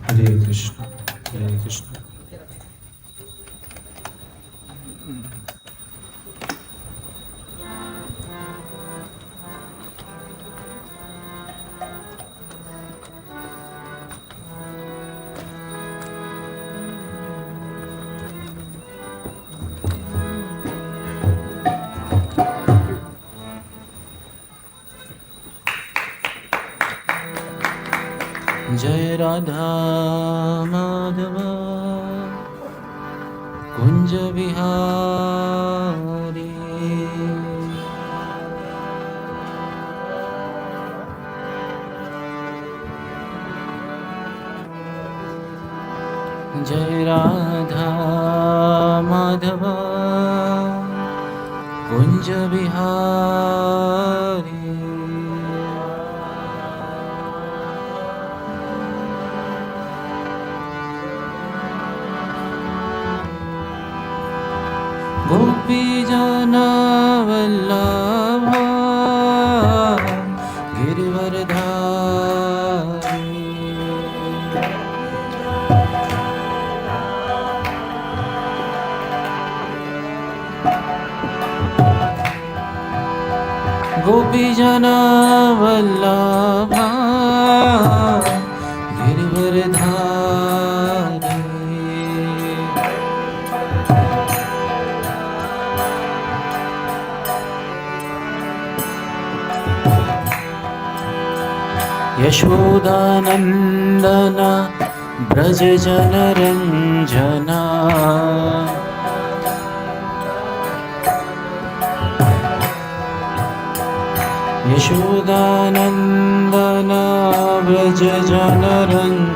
हरे कृष्ण हरे कृष्ण। जय राधा माधव कुंज बिहारी। जय राधा माधव कुंज बिहारी। गोपी जना वल्लभा गिरिवरधारी। गोपी जना वल्लभा गिरिवरधारी। यशोदानंदन ब्रज जनरंजना। यशोदानंदन ब्रज जनरंजना।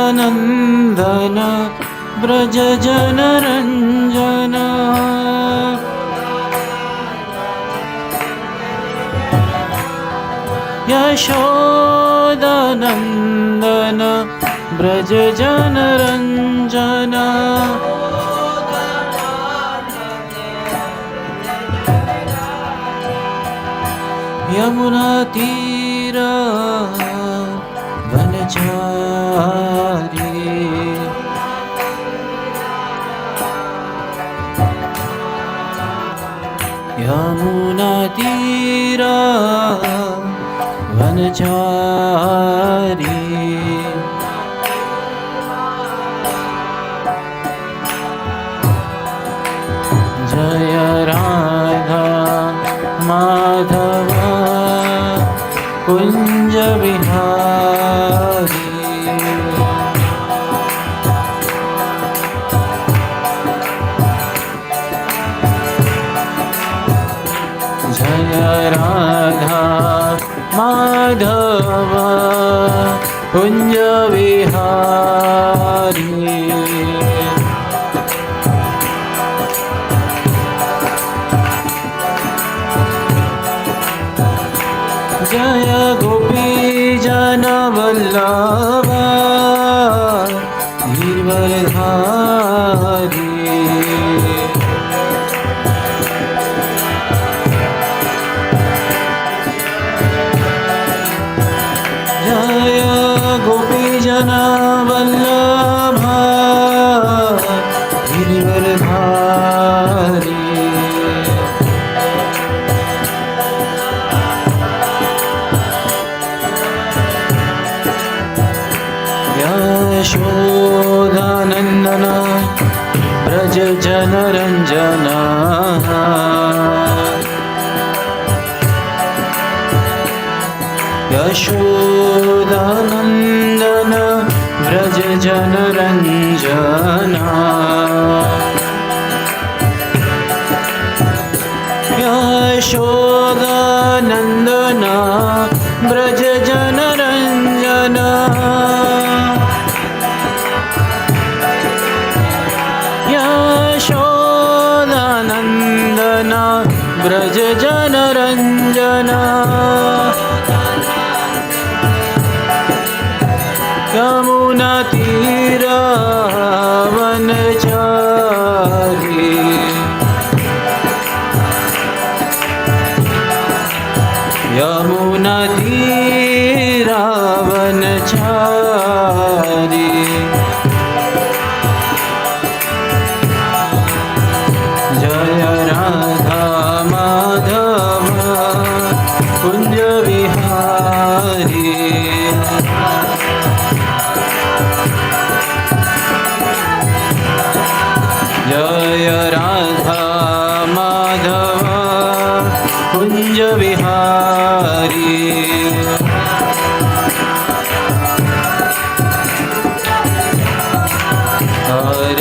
यशोदानंदन ब्रज जनरंजना। यशोदानंदन ब्रज जनरंजना। यमुना तीरा वनचारी। यमुना तीरा वनचारी। जय राधा माधव कुंज बिहारी। जय राधा माधव कुंज बिहारी। जय गोपी जन वल्लभ गिरिवरधारी। जय गोपी जन वल्लभ गिरिवरधारी। यशोदानंदन ब्रज जनरंजना। यशोदानंदन ब्रज जनरंजना। यशोदानंदन ब्रज जनरंजना। यशोदानंदन ब्रज जनरंजना। यमुना तीरा वनचारी।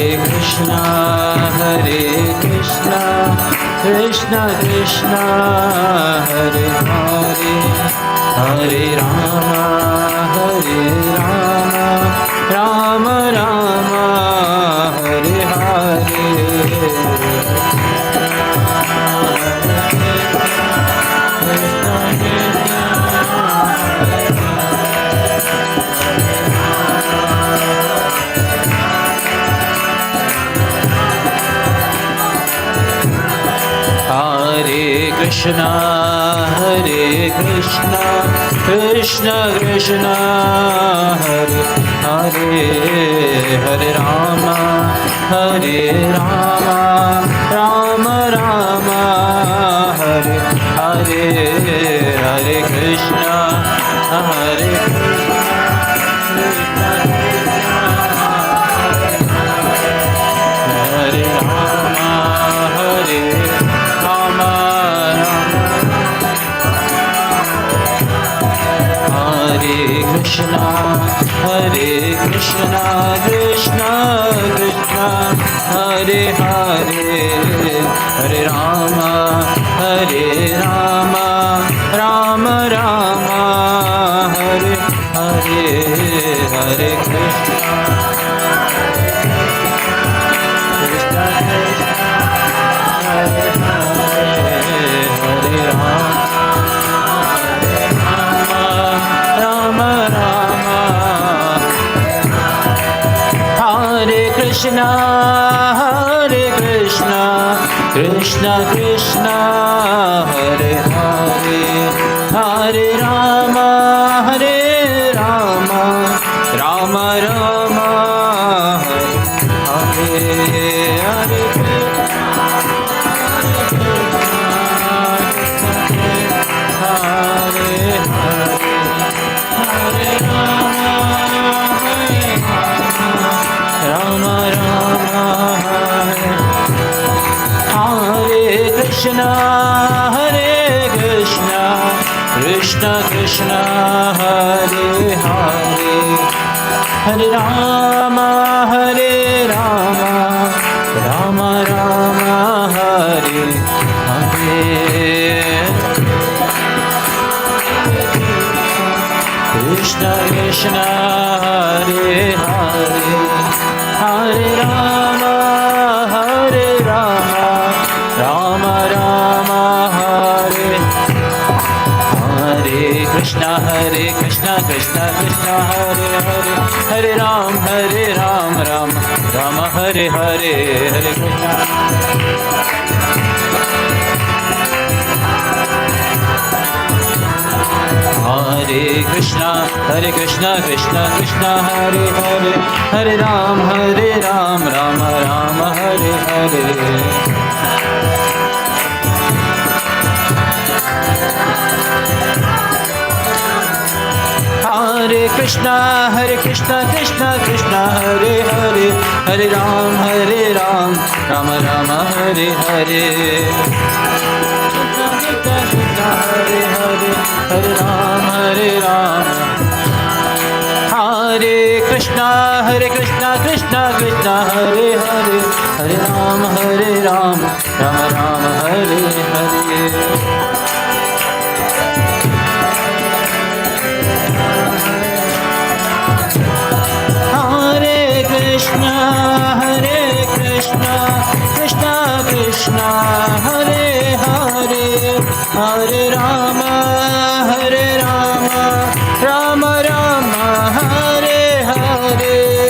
Krishna Krishna Krishna Hare Hare Hare Rama Rama Rama Hare Hare Krishna Krishna Krishna Hare Hare Hare Rama Rama Rama Hare Hare Hare Krishna Hare Rama Hare Rama Krishna Krishna Krishna Hare Hare Hare Rama Rama Rama Hare Hare Hare Krishna Krishna Hare Rama Krishna Krishna Krishna Hare Hare Hare Rama Rama Rama Hare Hare Krishna Krishna Krishna Hare Hare Hare Rama Rama Rama Hare Hare Krishna Krishna Hare Hare Hare Rama Rama Rama Hare Hare Krishna Krishna Krishna Hare Hare Hare Ram Rama Hare Hare Hare Krishna Hare Krishna Krishna Krishna Hare Hare Hare Ram Rama Hare Hare Hare Krishna Krishna Krishna Hare Hare Hare Ram Rama Hare Hare Hare Hare Ram Hare Krishna Krishna Krishna Hare Hare Hare Ram Rama Hare Hare Krishna Krishna Krishna Hare Hare Hare Rama Rama Hare Hare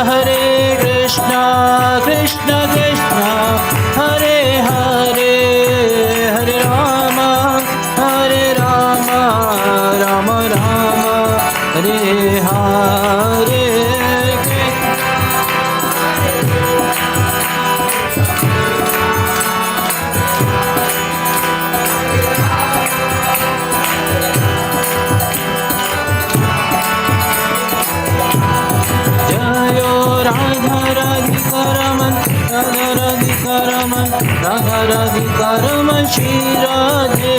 Hare Krishna Krishna Hare Hare Hare Rama Rama Hare Hare Jayo Radha Radhika रमण श्री राधे।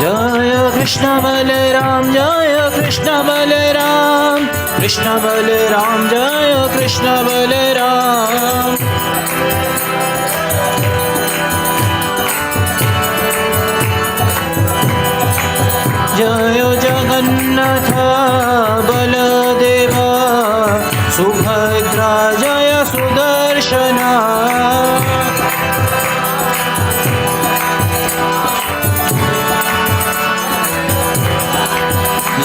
जय कृष्ण बलराम जय कृष्ण बलराम, कृष्ण बलराम जय कृष्ण बलराम। जय जगन्नाथ बलदेवा, सुभद्रा जय सुदर्शना।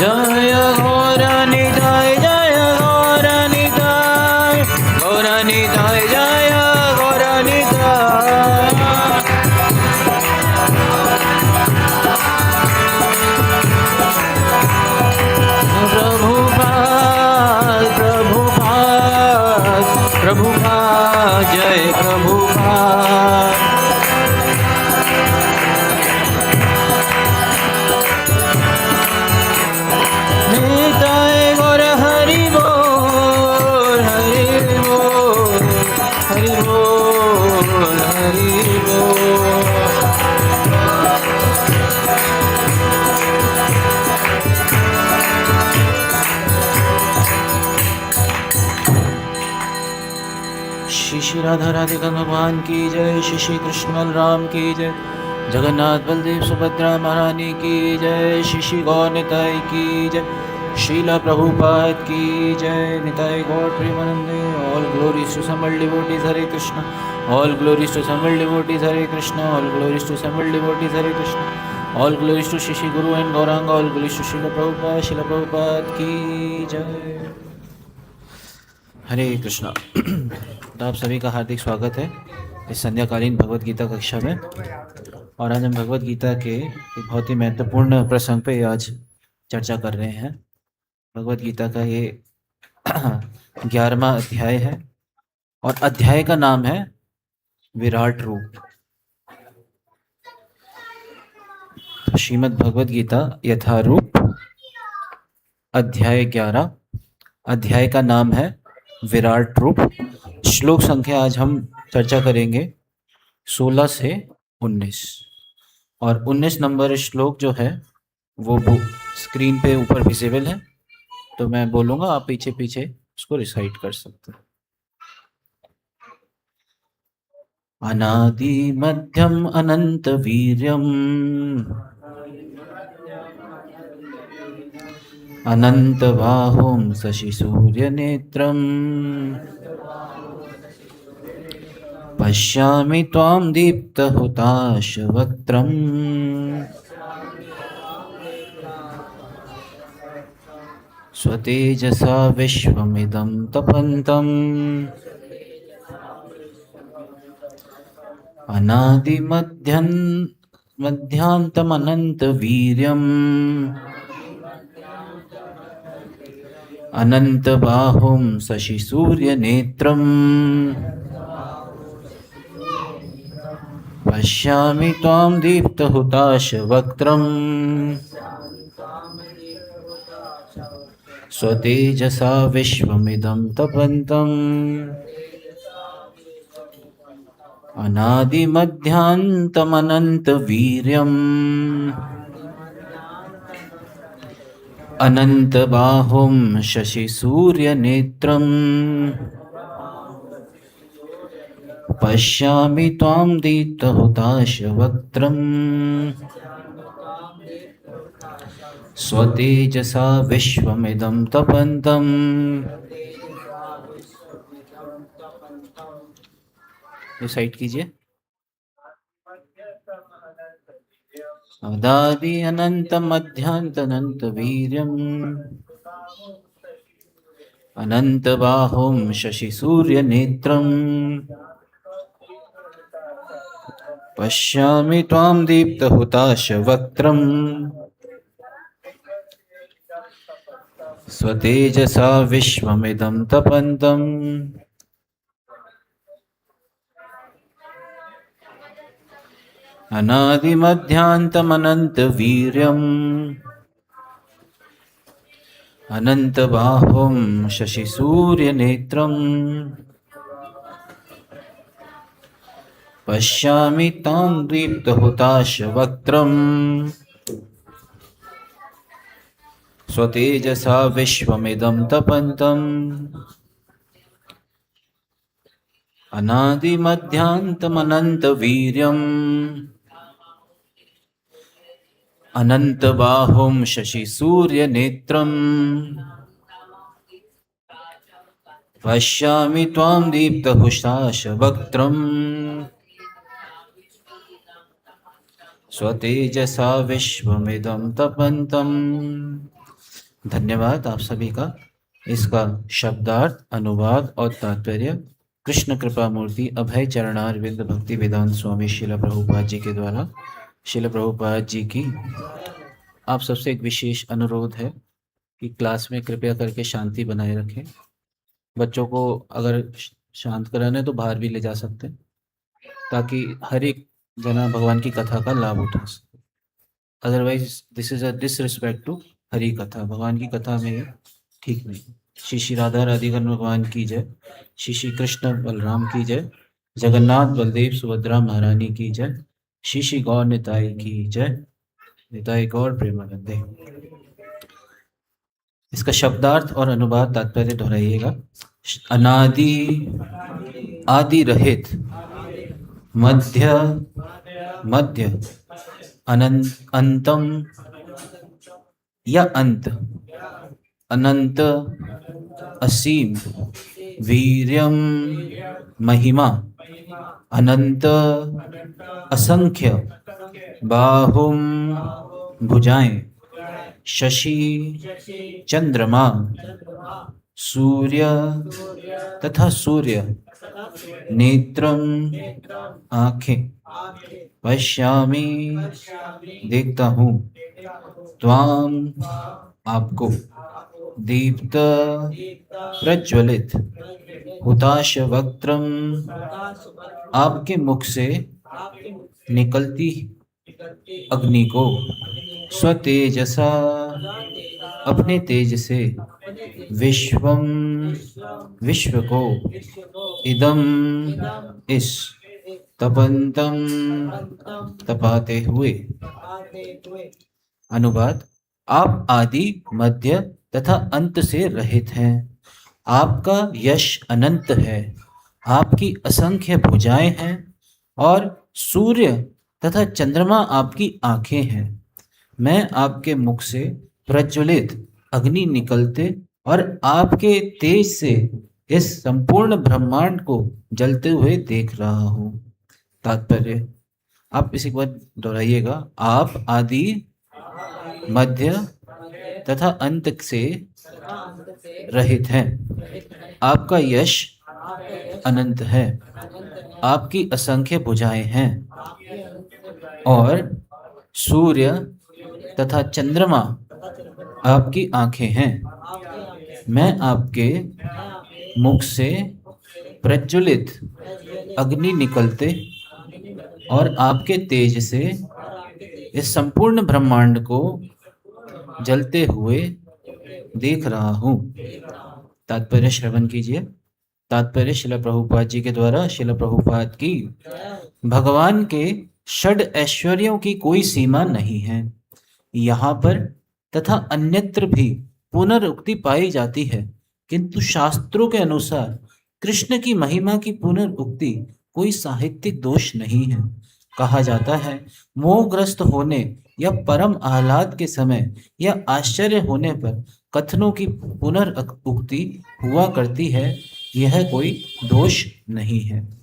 जय गौरनिताय जय गौरनिताय, गौरनिताय जय गौरनिताय। प्रभुपाद प्रभुपाद प्रभुपाद जय प्रभुपाद। निताय गौर हरि बोल हरि बोल हरि बोल हरि बोल। श्री राधा राधिका भगवान की जय, श्री कृष्ण बलराम की जय, जगन्नाथ बलदेव सुभद्रा महारानी की जय, श्री गौर निताई की जय, श्रीला प्रभुपाद की जय। निताई गौर प्रेमानंदे। All glories to assembled devotees Hare Krishna, all glories to assembled devotees Hare Krishna, all glories to assembled devotees Hare Krishna, all glories to Shri Guru and Gauranga, all glories to Srila Prabhupada की जय। हरे कृष्णा। तो आप सभी का हार्दिक स्वागत है इस संध्याकालीन भगवत गीता कक्षा में। और आज हम भगवत गीता के एक बहुत ही महत्वपूर्ण प्रसंग पे आज चर्चा कर रहे हैं। भगवत गीता का ये 11वां अध्याय है और अध्याय का नाम है विराट रूप। तो श्रीमद् भगवत गीता यथारूप अध्याय 11, अध्याय का नाम है विराट रूप। श्लोक संख्या आज हम चर्चा करेंगे 16 से 19 और 19 नंबर श्लोक जो है वो स्क्रीन पे ऊपर विजिबल है। तो मैं बोलूँगा, आप पीछे पीछे उसको रिसाइट कर सकते हैं। अनादि मध्यम अनंत वीर्यम, अनंत बाहुं शशि सूर्य नेत्रम, पश्यामि त्वां दीप्त हुताशवक्त्रम्। स्वतेजसा विश्वमिदं तपन्तम्, मध्यांतमनन्तवीर्यम्, अनंत बाहुं शशि सूर्य नेत्रम्, पश्यामि त्वां दीप्त हुताशवक्त्रम्। स्वतेजसा विश्वमिदं तपन्तम्, अनादिमध्यान्तमनन्तवीर्यम्, अनंत बाहुं शशि सूर्य नेत्रम्, पश्यामि त्वां दीप्त हुताशवक्त्रम्। स्वतेजसा विश्वमिदं तपन्तम्। रिसाइट कीजिए। अदादि अनंत मध्यांत अनंत वीर्यम्, अनंत बाहुं शशि सूर्य नेत्रम्, पश्यामि त्वां दीप्त हुताशवक्त्रम्। स्वतेजसा विश्वमिदं तपन्तम्। अनादिमध्यान्तमनन्तवीर्यम्, अनन्तबाहुं शशिसूर्यनेत्रं पश्यामि तां दीप्तहुताशवक्त्रम् स्वतेजसा विश्वमिदं तपन्तम् अनादिमध्यान्तमनन्तवीर्यम् अनन्तबाहुं शशिसूर्यनेत्रम् पश्यामि त्वां दीप्तहुताशवक्त्रम् स्वतेजसा विश्वमिदं तपन्तम्। धन्यवाद आप सभी का। इसका शब्दार्थ, अनुवाद और तात्पर्य कृष्ण कृपा मूर्ति अभय चरणारविंद भक्ति वेदांत स्वामी शिला प्रभुपाद जी के द्वारा। शिला प्रभुपाद जी की आप सबसे एक विशेष अनुरोध है कि क्लास में कृपया करके शांति बनाए रखें। बच्चों को अगर शांत कराना तो बाहर भी ले जा सकते हैं, ताकि हर एक जना भगवान की कथा का लाभ उठा सके। Otherwise this is a disrespect to Hari katha. भगवान की कथा में ये ठीक नहीं। श्री श्री राधा राधिकान भगवान की जय, श्री श्री कृष्ण बलराम की जय, जगन्नाथ बलदेव सुभद्रा महारानी की जय, श्री श्री गौर निताई की जय, निताई गौर प्रेमानंदे। इसका शब्दार्थ और अनुवाद तात्पर्य दोहराइएगा। अनादि आदि रहित, मध्य मध्य, अंतम या अंत, अनंत असीम, वीर्यम महिमा, अनंत असंख्य, बाहुम भुजाएं, शशि चंद्रमा, सूर्य तथा सूर्य, नेत्रम आंखें, पश्यामि देखता हूँ, त्वाम आपको, दीप्त प्रज्वलित, हुताश वक्त्रम आपके मुख से निकलती अग्नि को, स्वतेजसा अपने तेज से, विश्वम विश्व को, इदम इस, तपंतम तपाते हुए। अनुवाद। आप आदि मध्य तथा अंत से रहित हैं। आपका यश अनंत है। आपकी असंख्य भुजाएं हैं और सूर्य तथा चंद्रमा आपकी आंखें हैं। मैं आपके मुख से प्रज्वलित अग्नि निकलते और आपके तेज से इस संपूर्ण ब्रह्मांड को जलते हुए देख रहा हूँ। तात्पर्य आप इसी बार दोहराइएगा। आप आदि मध्य तथा अंत से रहित हैं। आपका यश अनंत है। आपकी असंख्य भुजाएं हैं और सूर्य तथा चंद्रमा आपकी आंखें हैं। मैं आपके मुख से प्रज्वलित अग्नि निकलते और आपके तेज से इस संपूर्ण ब्रह्मांड को जलते हुए देख रहा हूँ। तात्पर्य श्रवण कीजिए। तात्पर्य शिला प्रभुपाद जी के द्वारा। शिला प्रभुपाद की भगवान के षड ऐश्वर्यों की कोई सीमा नहीं है। यहाँ पर तथा अन्यत्र भी पुनरुक्ति पाई जाती है, किंतु शास्त्रों के अनुसार कृष्ण की महिमा की पुनरुक्ति कोई साहित्यिक दोष नहीं है। कहा जाता है, मोहग्रस्त होने या परम आह्लाद के समय या आश्चर्य होने पर कथनों की पुनरुक्ति हुआ करती है। यह कोई दोष नहीं है।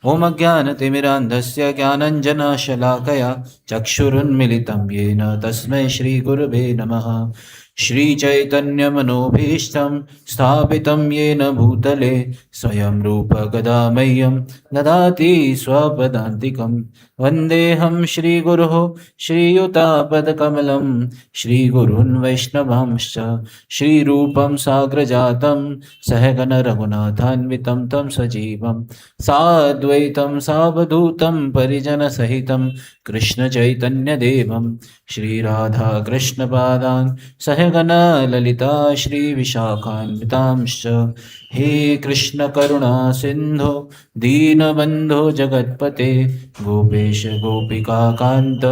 ओम अज्ञानतिमिरान्धस्य ज्ञानञ्जनशलाकया चक्षुरुन्मिलितं येन तस्मै श्रीगुरुवे नमः। श्रीचैतन्यमनोभीष्टं स्थापितं येन भूतले स्वयं रूप गदा मह्यं ददाति स्वपदान्तिकं। वन्देऽहं श्रीगुरोः श्रीयुतापदकमलं श्रीगुरून् वैष्णवांश्च श्रीरूपं साग्रजातं सहगण रघुनाथान्वितं तं सजीवं साद्वैतं सावधूतं परिजनसहितं कृष्णचैतन्यदेवं श्रीराधाकृष्णपादान् सह गण ललिता श्री विशाखान्वितांश्च हे कृष्ण करुणा सिंधो दीनबंधो जगत्पते गोपेश गोपिका कांत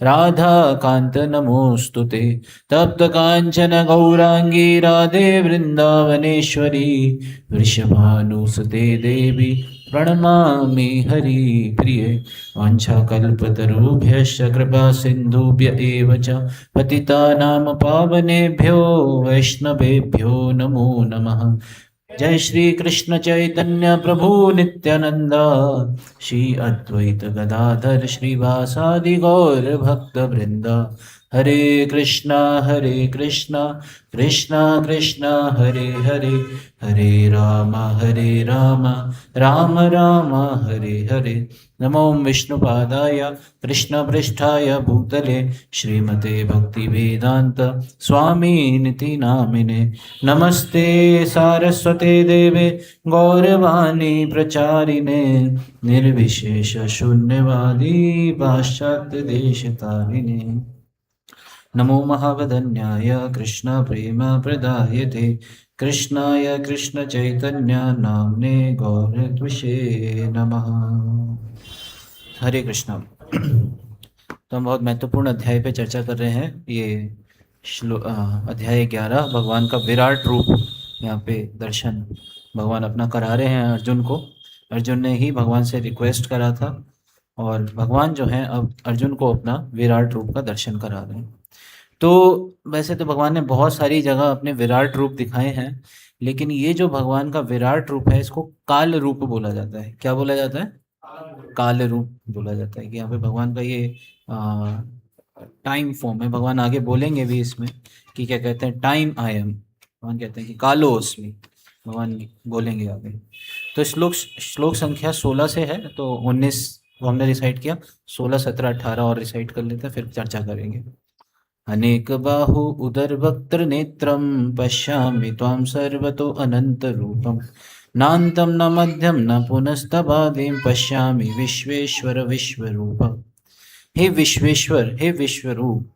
राधा कांत नमोस्तुते तप्त कांचन गौरांगी राधे वृंदावनेश्वरी वृषभानुसुते देवी प्रणमामि हरि प्रिये वाञ्छाकल्पतरुभ्यश्च कृपा सिन्धुभ्य एव च पतितानां पावनेभ्यो वैष्णवेभ्यो नमो नमः। जय श्री कृष्ण चैतन्य प्रभु नित्यानंद श्री अद्वैत गदाधर श्रीवासादि गौर भक्त वृंद हरे कृष्णा कृष्णा कृष्णा हरे हरे हरे राम राम राम हरे हरे। नमो विष्णुपादाय कृष्णपृष्ठाय भूतले श्रीमते भक्तिवेदांत स्वामिनिति नामिने नमस्ते सारस्वते देवे गौरवाणी प्रचारिणे निर्विशेष शून्यवादी पाश्चात्य देशतारिणे नमो महावदन्याय कृष्ण प्रेम प्रदायते कृष्णाय कृष्ण चैतन्य नामने गौरत्विषे नमः। हरे कृष्णा। तो हम बहुत महत्वपूर्ण अध्याय पे चर्चा कर रहे हैं। ये अध्याय 11 भगवान का विराट रूप यहाँ पे दर्शन भगवान अपना करा रहे हैं अर्जुन को। अर्जुन ने ही भगवान से रिक्वेस्ट करा था और भगवान जो है अब अर्जुन को अपना विराट रूप का दर्शन करा रहे हैं। तो वैसे तो भगवान ने बहुत सारी जगह अपने विराट रूप दिखाए हैं, लेकिन ये जो भगवान का विराट रूप है इसको काल रूप बोला जाता है। क्या बोला जाता है? काल रूप बोला जाता है कि यहाँ पे भगवान का ये टाइम फॉर्म है। भगवान आगे बोलेंगे भी इसमें कि क्या कहते हैं, टाइम आई एम। भगवान कहते हैं कि कालोस्मि, भगवान बोलेंगे आगे। तो श्लोक संख्या 16 से है, तो 19 वो हमने रिसाइट किया, 16, 17, 18 और रिसाइट कर लेते हैं, फिर चर्चा करेंगे। अनेक बाहु उदर वक्त्र नेत्रम पश्यामि त्वां सर्वतो अनंत रूपम नान्तं न मध्यम न पुनस्तवादिं पश्यामि विश्वेश्वर विश्वरूप। हे विश्वेश्वर, हे विश्वरूप,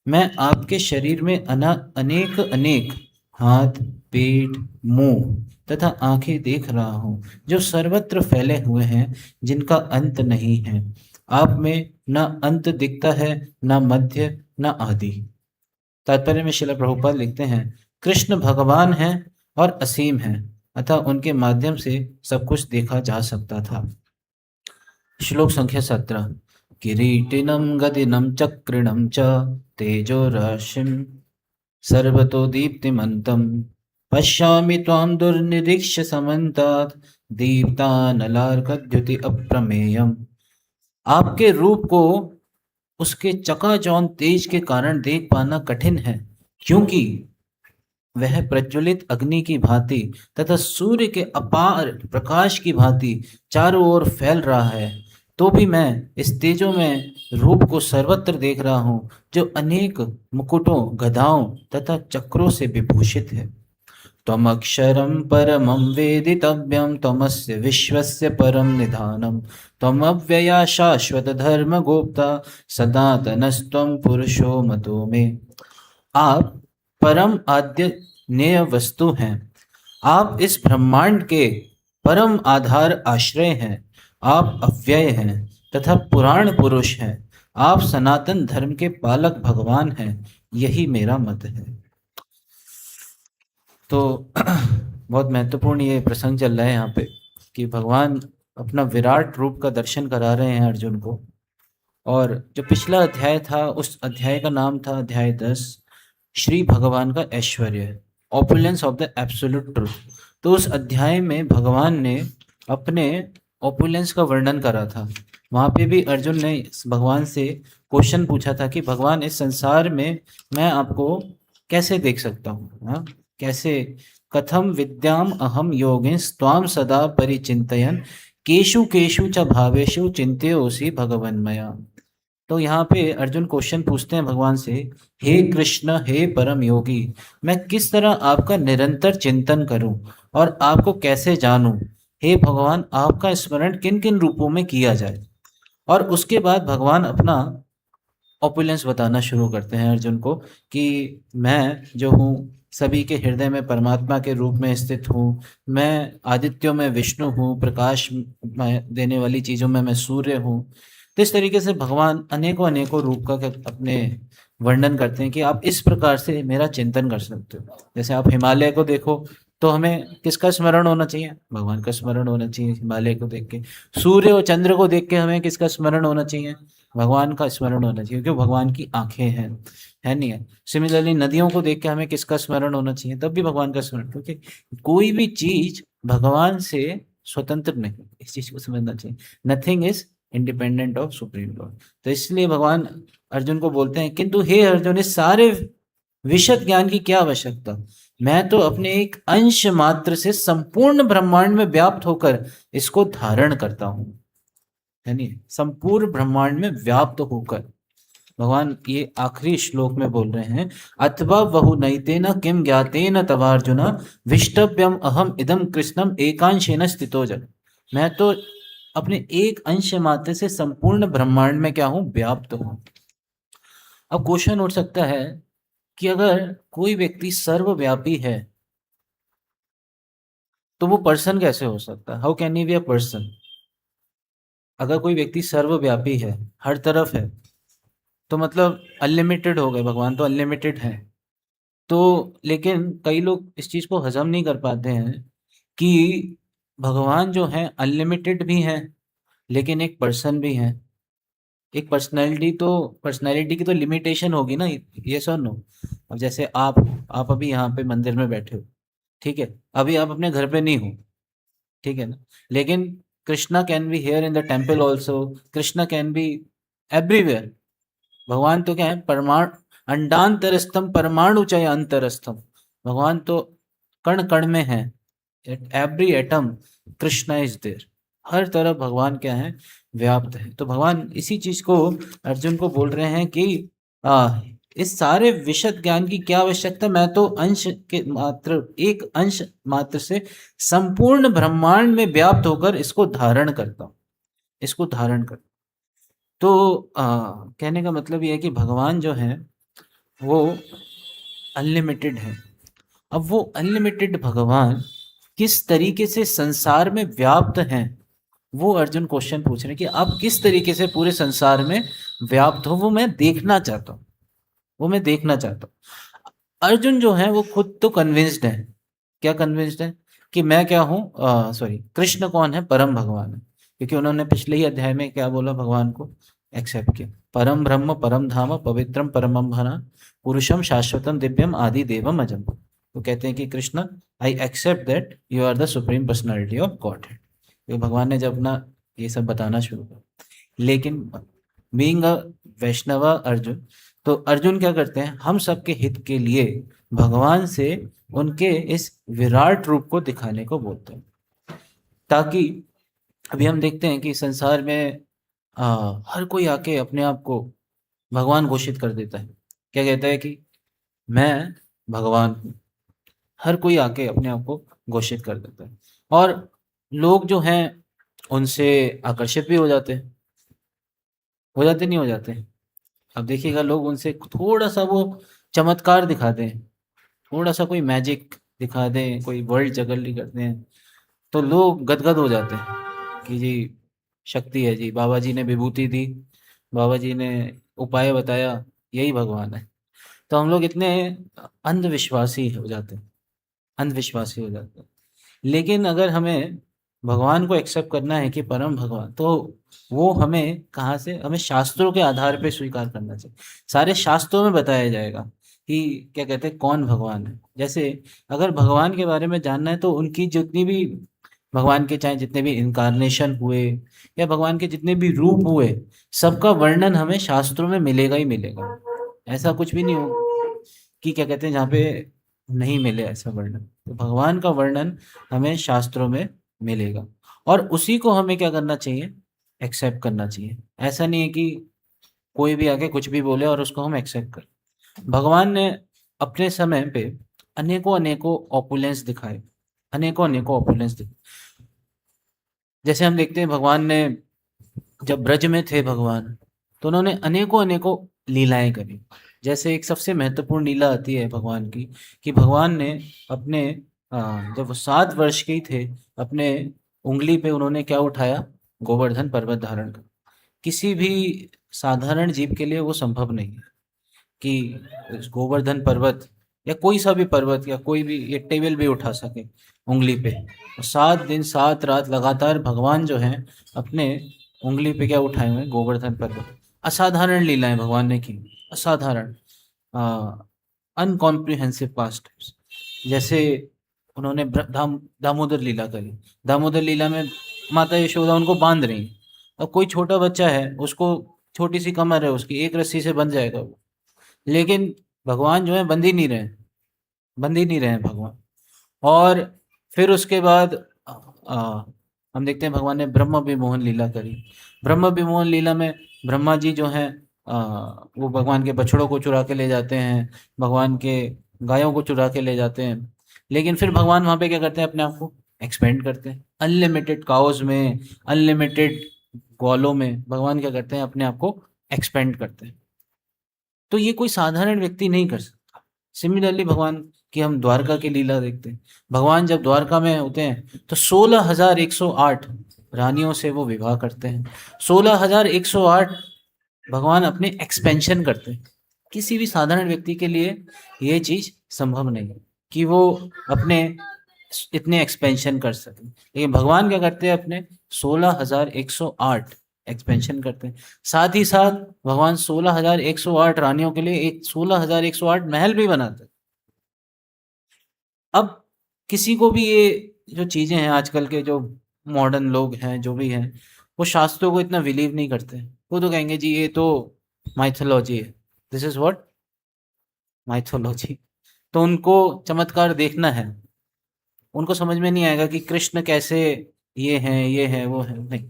मैं आपके शरीर में अनेक अनेक हाथ, पेट, मुंह तथा आंखें देख रहा हूँ जो सर्वत्र फैले हुए हैं, जिनका अंत नहीं है। आप में न अंत दिखता है, न मध्य, न आदि। तात्पर्य में श्रील प्रभुपाद लिखते हैं, कृष्ण भगवान हैं और असीम हैं, अतः उनके माध्यम से सब कुछ देखा जा सकता था। श्लोक संख्या 17। किरीटिनं गदिनं चक्रिणं च तेजो राशिं सर्वतो दीप्तिमन्तं पश्यामि त्वां दुर्निरीक्ष्य समन्तात् दीप्तानलार्कद्युति अप्रमेयम्। आपके रूप को उसके चकाचौंध तेज के कारण देख पाना कठिन है, क्योंकि वह प्रज्वलित अग्नि की भांति तथा सूर्य के अपार प्रकाश की भांति चारों ओर फैल रहा है। तो भी मैं इस तेजो में रूप को सर्वत्र देख रहा हूँ, जो अनेक मुकुटों, गदाओं तथा चक्रों से विभूषित है। त्वमक्षरं परमं वेदितव्यं त्वमस्य विश्वस्य परम निधानम् त्वमव्यया शाश्वत धर्म गोप्ता सनातनस्त्वं पुरुषो मतो मे। आप परम आद्य नेय वस्तु हैं, आप इस ब्रह्मांड के परम आधार आश्रय हैं, आप अव्यय हैं तथा पुराण पुरुष हैं, आप सनातन धर्म के पालक भगवान हैं, यही मेरा मत है। तो बहुत महत्वपूर्ण ये प्रसंग चल रहा है यहाँ पे कि भगवान अपना विराट रूप का दर्शन करा रहे हैं अर्जुन को। और जो पिछला अध्याय था, उस अध्याय का नाम था अध्याय 10, श्री भगवान का ऐश्वर्य, opulence of the absolute truth. तो उस अध्याय में भगवान ने अपने ऑपुलेंस का वर्णन करा था। वहाँ पे भी अर्जुन ने भगवान से क्वेश्चन पूछा था कि भगवान, इस संसार में मैं आपको कैसे देख सकता हूँ, कैसे, कथम विद्याम अहम योगिंस्त्वाम सदा परिचिंतयन् केषु केषु च भावेषु चिंत्योऽसि भगवन्मया। तो यहाँ पे अर्जुन क्वेश्चन पूछते हैं भगवान से, हे कृष्ण, हे परम योगी, मैं किस तरह आपका निरंतर चिंतन करूं और आपको कैसे जानूं। हे भगवान, आपका स्मरण किन किन रूपों में किया जाए। और उसके बाद भगवान अपना ऑपुलेंस बताना शुरू करते हैं अर्जुन को कि मैं जो हूँ सभी के हृदय में परमात्मा के रूप में स्थित हूँ, मैं आदित्यों में विष्णु हूँ, प्रकाश देने वाली चीज़ों में मैं सूर्य हूँ। तो इस तरीके से भगवान अनेकों अनेकों रूप का अपने वर्णन करते हैं कि आप इस प्रकार से मेरा चिंतन कर सकते हो। जैसे आप हिमालय को देखो तो हमें किसका स्मरण होना चाहिए? भगवान का स्मरण होना चाहिए हिमालय को देख के। सूर्य और चंद्र को देख के हमें किसका स्मरण होना चाहिए? भगवान का स्मरण होना चाहिए, क्योंकि भगवान की आंखें हैं, है नहीं है? सिमिलरली नदियों को देख के हमें किसका स्मरण होना चाहिए? तब भी भगवान का स्मरण, क्योंकि कोई भी चीज भगवान से स्वतंत्र नहीं, इस चीज को समझना चाहिए। Nothing is independent of supreme Lord. तो इसलिए भगवान अर्जुन को बोलते हैं, किंतु हे अर्जुन, इस सारे विशद ज्ञान की क्या आवश्यकता? मैं तो अपने एक अंश मात्र से संपूर्ण ब्रह्मांड में व्याप्त होकर इसको धारण करता हूं, यानी संपूर्ण ब्रह्मांड में व्याप्त होकर। भगवान ये आखिरी श्लोक में बोल रहे हैं, अथवा बहु नैतेन किम ज्ञातेन तवार्जुन विष्टव्यम अहम इदम कृष्णम एकांशेन स्थितो जन। मैं तो अपने एक अंश मात्र से संपूर्ण ब्रह्मांड में क्या हूं? व्याप्त हूं। अब क्वेश्चन उठ सकता है कि अगर कोई व्यक्ति सर्वव्यापी है तो वो पर्सन कैसे हो सकता है? How can he be a person? अगर कोई व्यक्ति सर्वव्यापी है, हर तरफ है, तो मतलब अनलिमिटेड हो गए। भगवान तो अनलिमिटेड है। तो लेकिन कई लोग इस चीज को हजम नहीं कर पाते हैं कि भगवान जो है अनलिमिटेड भी हैं, लेकिन एक पर्सन भी है। एक पर्सनैलिटी की तो लिमिटेशन होगी ना, ये सर नो। अब जैसे आप अभी यहाँ पे मंदिर में बैठे हो, ठीक है, अभी आप अपने घर पे नहीं हो, ठीक है ना? लेकिन Krishna can be here in the temple also, Krishna can be everywhere. भगवान तो क्या है? परमाणु, अंडांतरस्थम परमाणु चय अंतरस्थम। भगवान तो कण कण में है। At every atom Krishna is there. हर तरफ भगवान क्या है? व्याप्त है। तो भगवान इसी चीज को अर्जुन को बोल रहे हैं कि इस सारे विशद ज्ञान की क्या आवश्यकता? मैं तो अंश के मात्र, एक अंश मात्र से संपूर्ण ब्रह्मांड में व्याप्त होकर इसको धारण करता हूँ, इसको धारण करता हूं। तो कहने का मतलब ये है कि भगवान जो है वो अनलिमिटेड है। अब वो अनलिमिटेड भगवान किस तरीके से संसार में व्याप्त हैं, वो अर्जुन क्वेश्चन पूछ रहे हैं कि आप किस तरीके से पूरे संसार में व्याप्त हो, वो मैं देखना चाहता हूँ, वो मैं देखना चाहता हूँ। अर्जुन जो है वो खुद तो कन्विंस्ड है। क्या कन्विंस्ड है? कि मैं क्या हूँ, सॉरी, कृष्ण कौन है? परम भगवान है। क्योंकि उन्होंने पिछले ही अध्याय में क्या बोला? भगवान को एक्सेप्ट किया, परम ब्रह्म परम धाम पवित्रम परमम भना पुरुषम शाश्वतम दिव्यम आदि देवम अजम। तो कहते हैं कि Krishna, I accept that you are the supreme personality of Godhead. तो भगवान ने जब अपना ये सब बताना शुरू किया, लेकिन बीइंग अ वैष्णव अर्जुन, तो अर्जुन क्या करते हैं? हम सबके हित के लिए भगवान से उनके इस विराट रूप को दिखाने को बोलते हैं, ताकि अभी हम देखते हैं कि संसार में हर कोई आके अपने आप को भगवान घोषित कर देता है। क्या कहता है? कि मैं भगवान हूँ। हर कोई आके अपने आप को घोषित कर देता है, और लोग जो हैं उनसे आकर्षित भी हो जाते हैं। हो जाते नहीं हो जाते? अब देखिएगा, लोग उनसे थोड़ा सा वो चमत्कार दिखा दें, थोड़ा सा कोई मैजिक दिखा दें, कोई वर्ल्ड जगल करते हैं, तो लोग गदगद हो जाते हैं कि जी शक्ति है जी, बाबा जी ने विभूति दी, बाबा जी ने उपाय बताया, यही भगवान है। तो हम लोग इतने अंधविश्वासी हो जाते हैं, अंधविश्वासी हो जाते हैं। लेकिन अगर हमें भगवान को एक्सेप्ट करना है कि परम भगवान, तो वो हमें कहाँ से? हमें शास्त्रों के आधार पे स्वीकार करना चाहिए। सारे शास्त्रों में बताया जाएगा कि क्या कहते हैं, कौन भगवान है। जैसे अगर भगवान के बारे में जानना है तो उनकी जितनी भी, भगवान के चाहे जितने भी इनकारनेशन हुए या भगवान के जितने भी रूप हुए, सबका वर्णन हमें शास्त्रों में मिलेगा ही मिलेगा। ऐसा कुछ भी नहीं हो कि क्या कहते हैं जहाँ पे नहीं मिले ऐसा वर्णन। तो भगवान का वर्णन हमें शास्त्रों में मिलेगा, और उसी को हमें क्या करना चाहिए? एक्सेप्ट करना चाहिए। ऐसा नहीं है कि कोई भी आके कुछ भी बोले और उसको हम एक्सेप्ट करें। भगवान ने अपने समय पे अनेकों अनेकों ऑपुलेंस दिखाए, अनेकों अनेकों ऑपुलेंस दिखाए। जैसे हम देखते हैं भगवान ने जब ब्रज में थे भगवान, तो उन्होंने अनेकों अनेकों लीलाएं करी। जैसे एक सबसे महत्वपूर्ण लीला आती है भगवान की, कि भगवान ने अपने जब वो 7 वर्ष के ही थे, अपने उंगली पे उन्होंने क्या उठाया? गोवर्धन पर्वत धारण कर। किसी भी साधारण जीव के लिए वो संभव नहीं है कि गोवर्धन पर्वत या कोई सा भी पर्वत या कोई भी ये टेबल भी उठा सके उंगली पे। और 7 दिन 7 रात लगातार भगवान जो हैं अपने उंगली पे क्या उठाए हुए हैं? गोवर्धन पर्वत। असाधारण लीलाएं भगवान ने की, असाधारण, अनकॉम्प्रिहेंसिव पास्ट। जैसे उन्होंने दामोदर लीला करी। दामोदर लीला में माता यशोदा उनको बांध रही हैं। अब कोई छोटा बच्चा है, उसको छोटी सी कमर है, उसकी एक रस्सी से बंध जाएगा वो। लेकिन भगवान जो है बंध ही नहीं रहे, बंध ही नहीं रहे हैं भगवान। और फिर उसके बाद हम देखते हैं भगवान ने ब्रह्म विमोहन लीला करी। ब्रह्म विमोहन लीला में ब्रह्मा जी जो हैं वो भगवान के बछड़ों को चुरा के ले जाते हैं, भगवान के गायों को चुरा के ले जाते हैं। लेकिन फिर भगवान वहाँ पे क्या करते हैं? अपने आप को एक्सपेंड करते हैं। अनलिमिटेड काउज में, अनलिमिटेड ग्वालों में भगवान क्या करते हैं? अपने आप को एक्सपेंड करते हैं। तो ये कोई साधारण व्यक्ति नहीं कर सकता। सिमिलरली भगवान की हम द्वारका की लीला देखते हैं। भगवान जब द्वारका में होते हैं तो 16,108 रानियों से वो विवाह करते हैं। 16,108 भगवान अपने एक्सपेंशन करते हैं। किसी भी साधारण व्यक्ति के लिए ये चीज संभव नहीं है कि वो अपने इतने एक्सपेंशन कर सके। लेकिन भगवान क्या करते हैं? अपने 16,108 एक्सपेंशन करते हैं। साथ ही साथ भगवान 16,108 रानियों के लिए एक 16,108 महल भी बनाते हैं। अब किसी को भी ये जो चीजें हैं, आजकल के जो मॉडर्न लोग हैं जो भी हैं, वो शास्त्रों को इतना बिलीव नहीं करते। वो तो कहेंगे जी ये तो माइथोलॉजी है, दिस इज व्हाट, माइथोलॉजी। तो उनको चमत्कार देखना है, उनको समझ में नहीं आएगा कि कृष्ण कैसे ये है वो है, नहीं।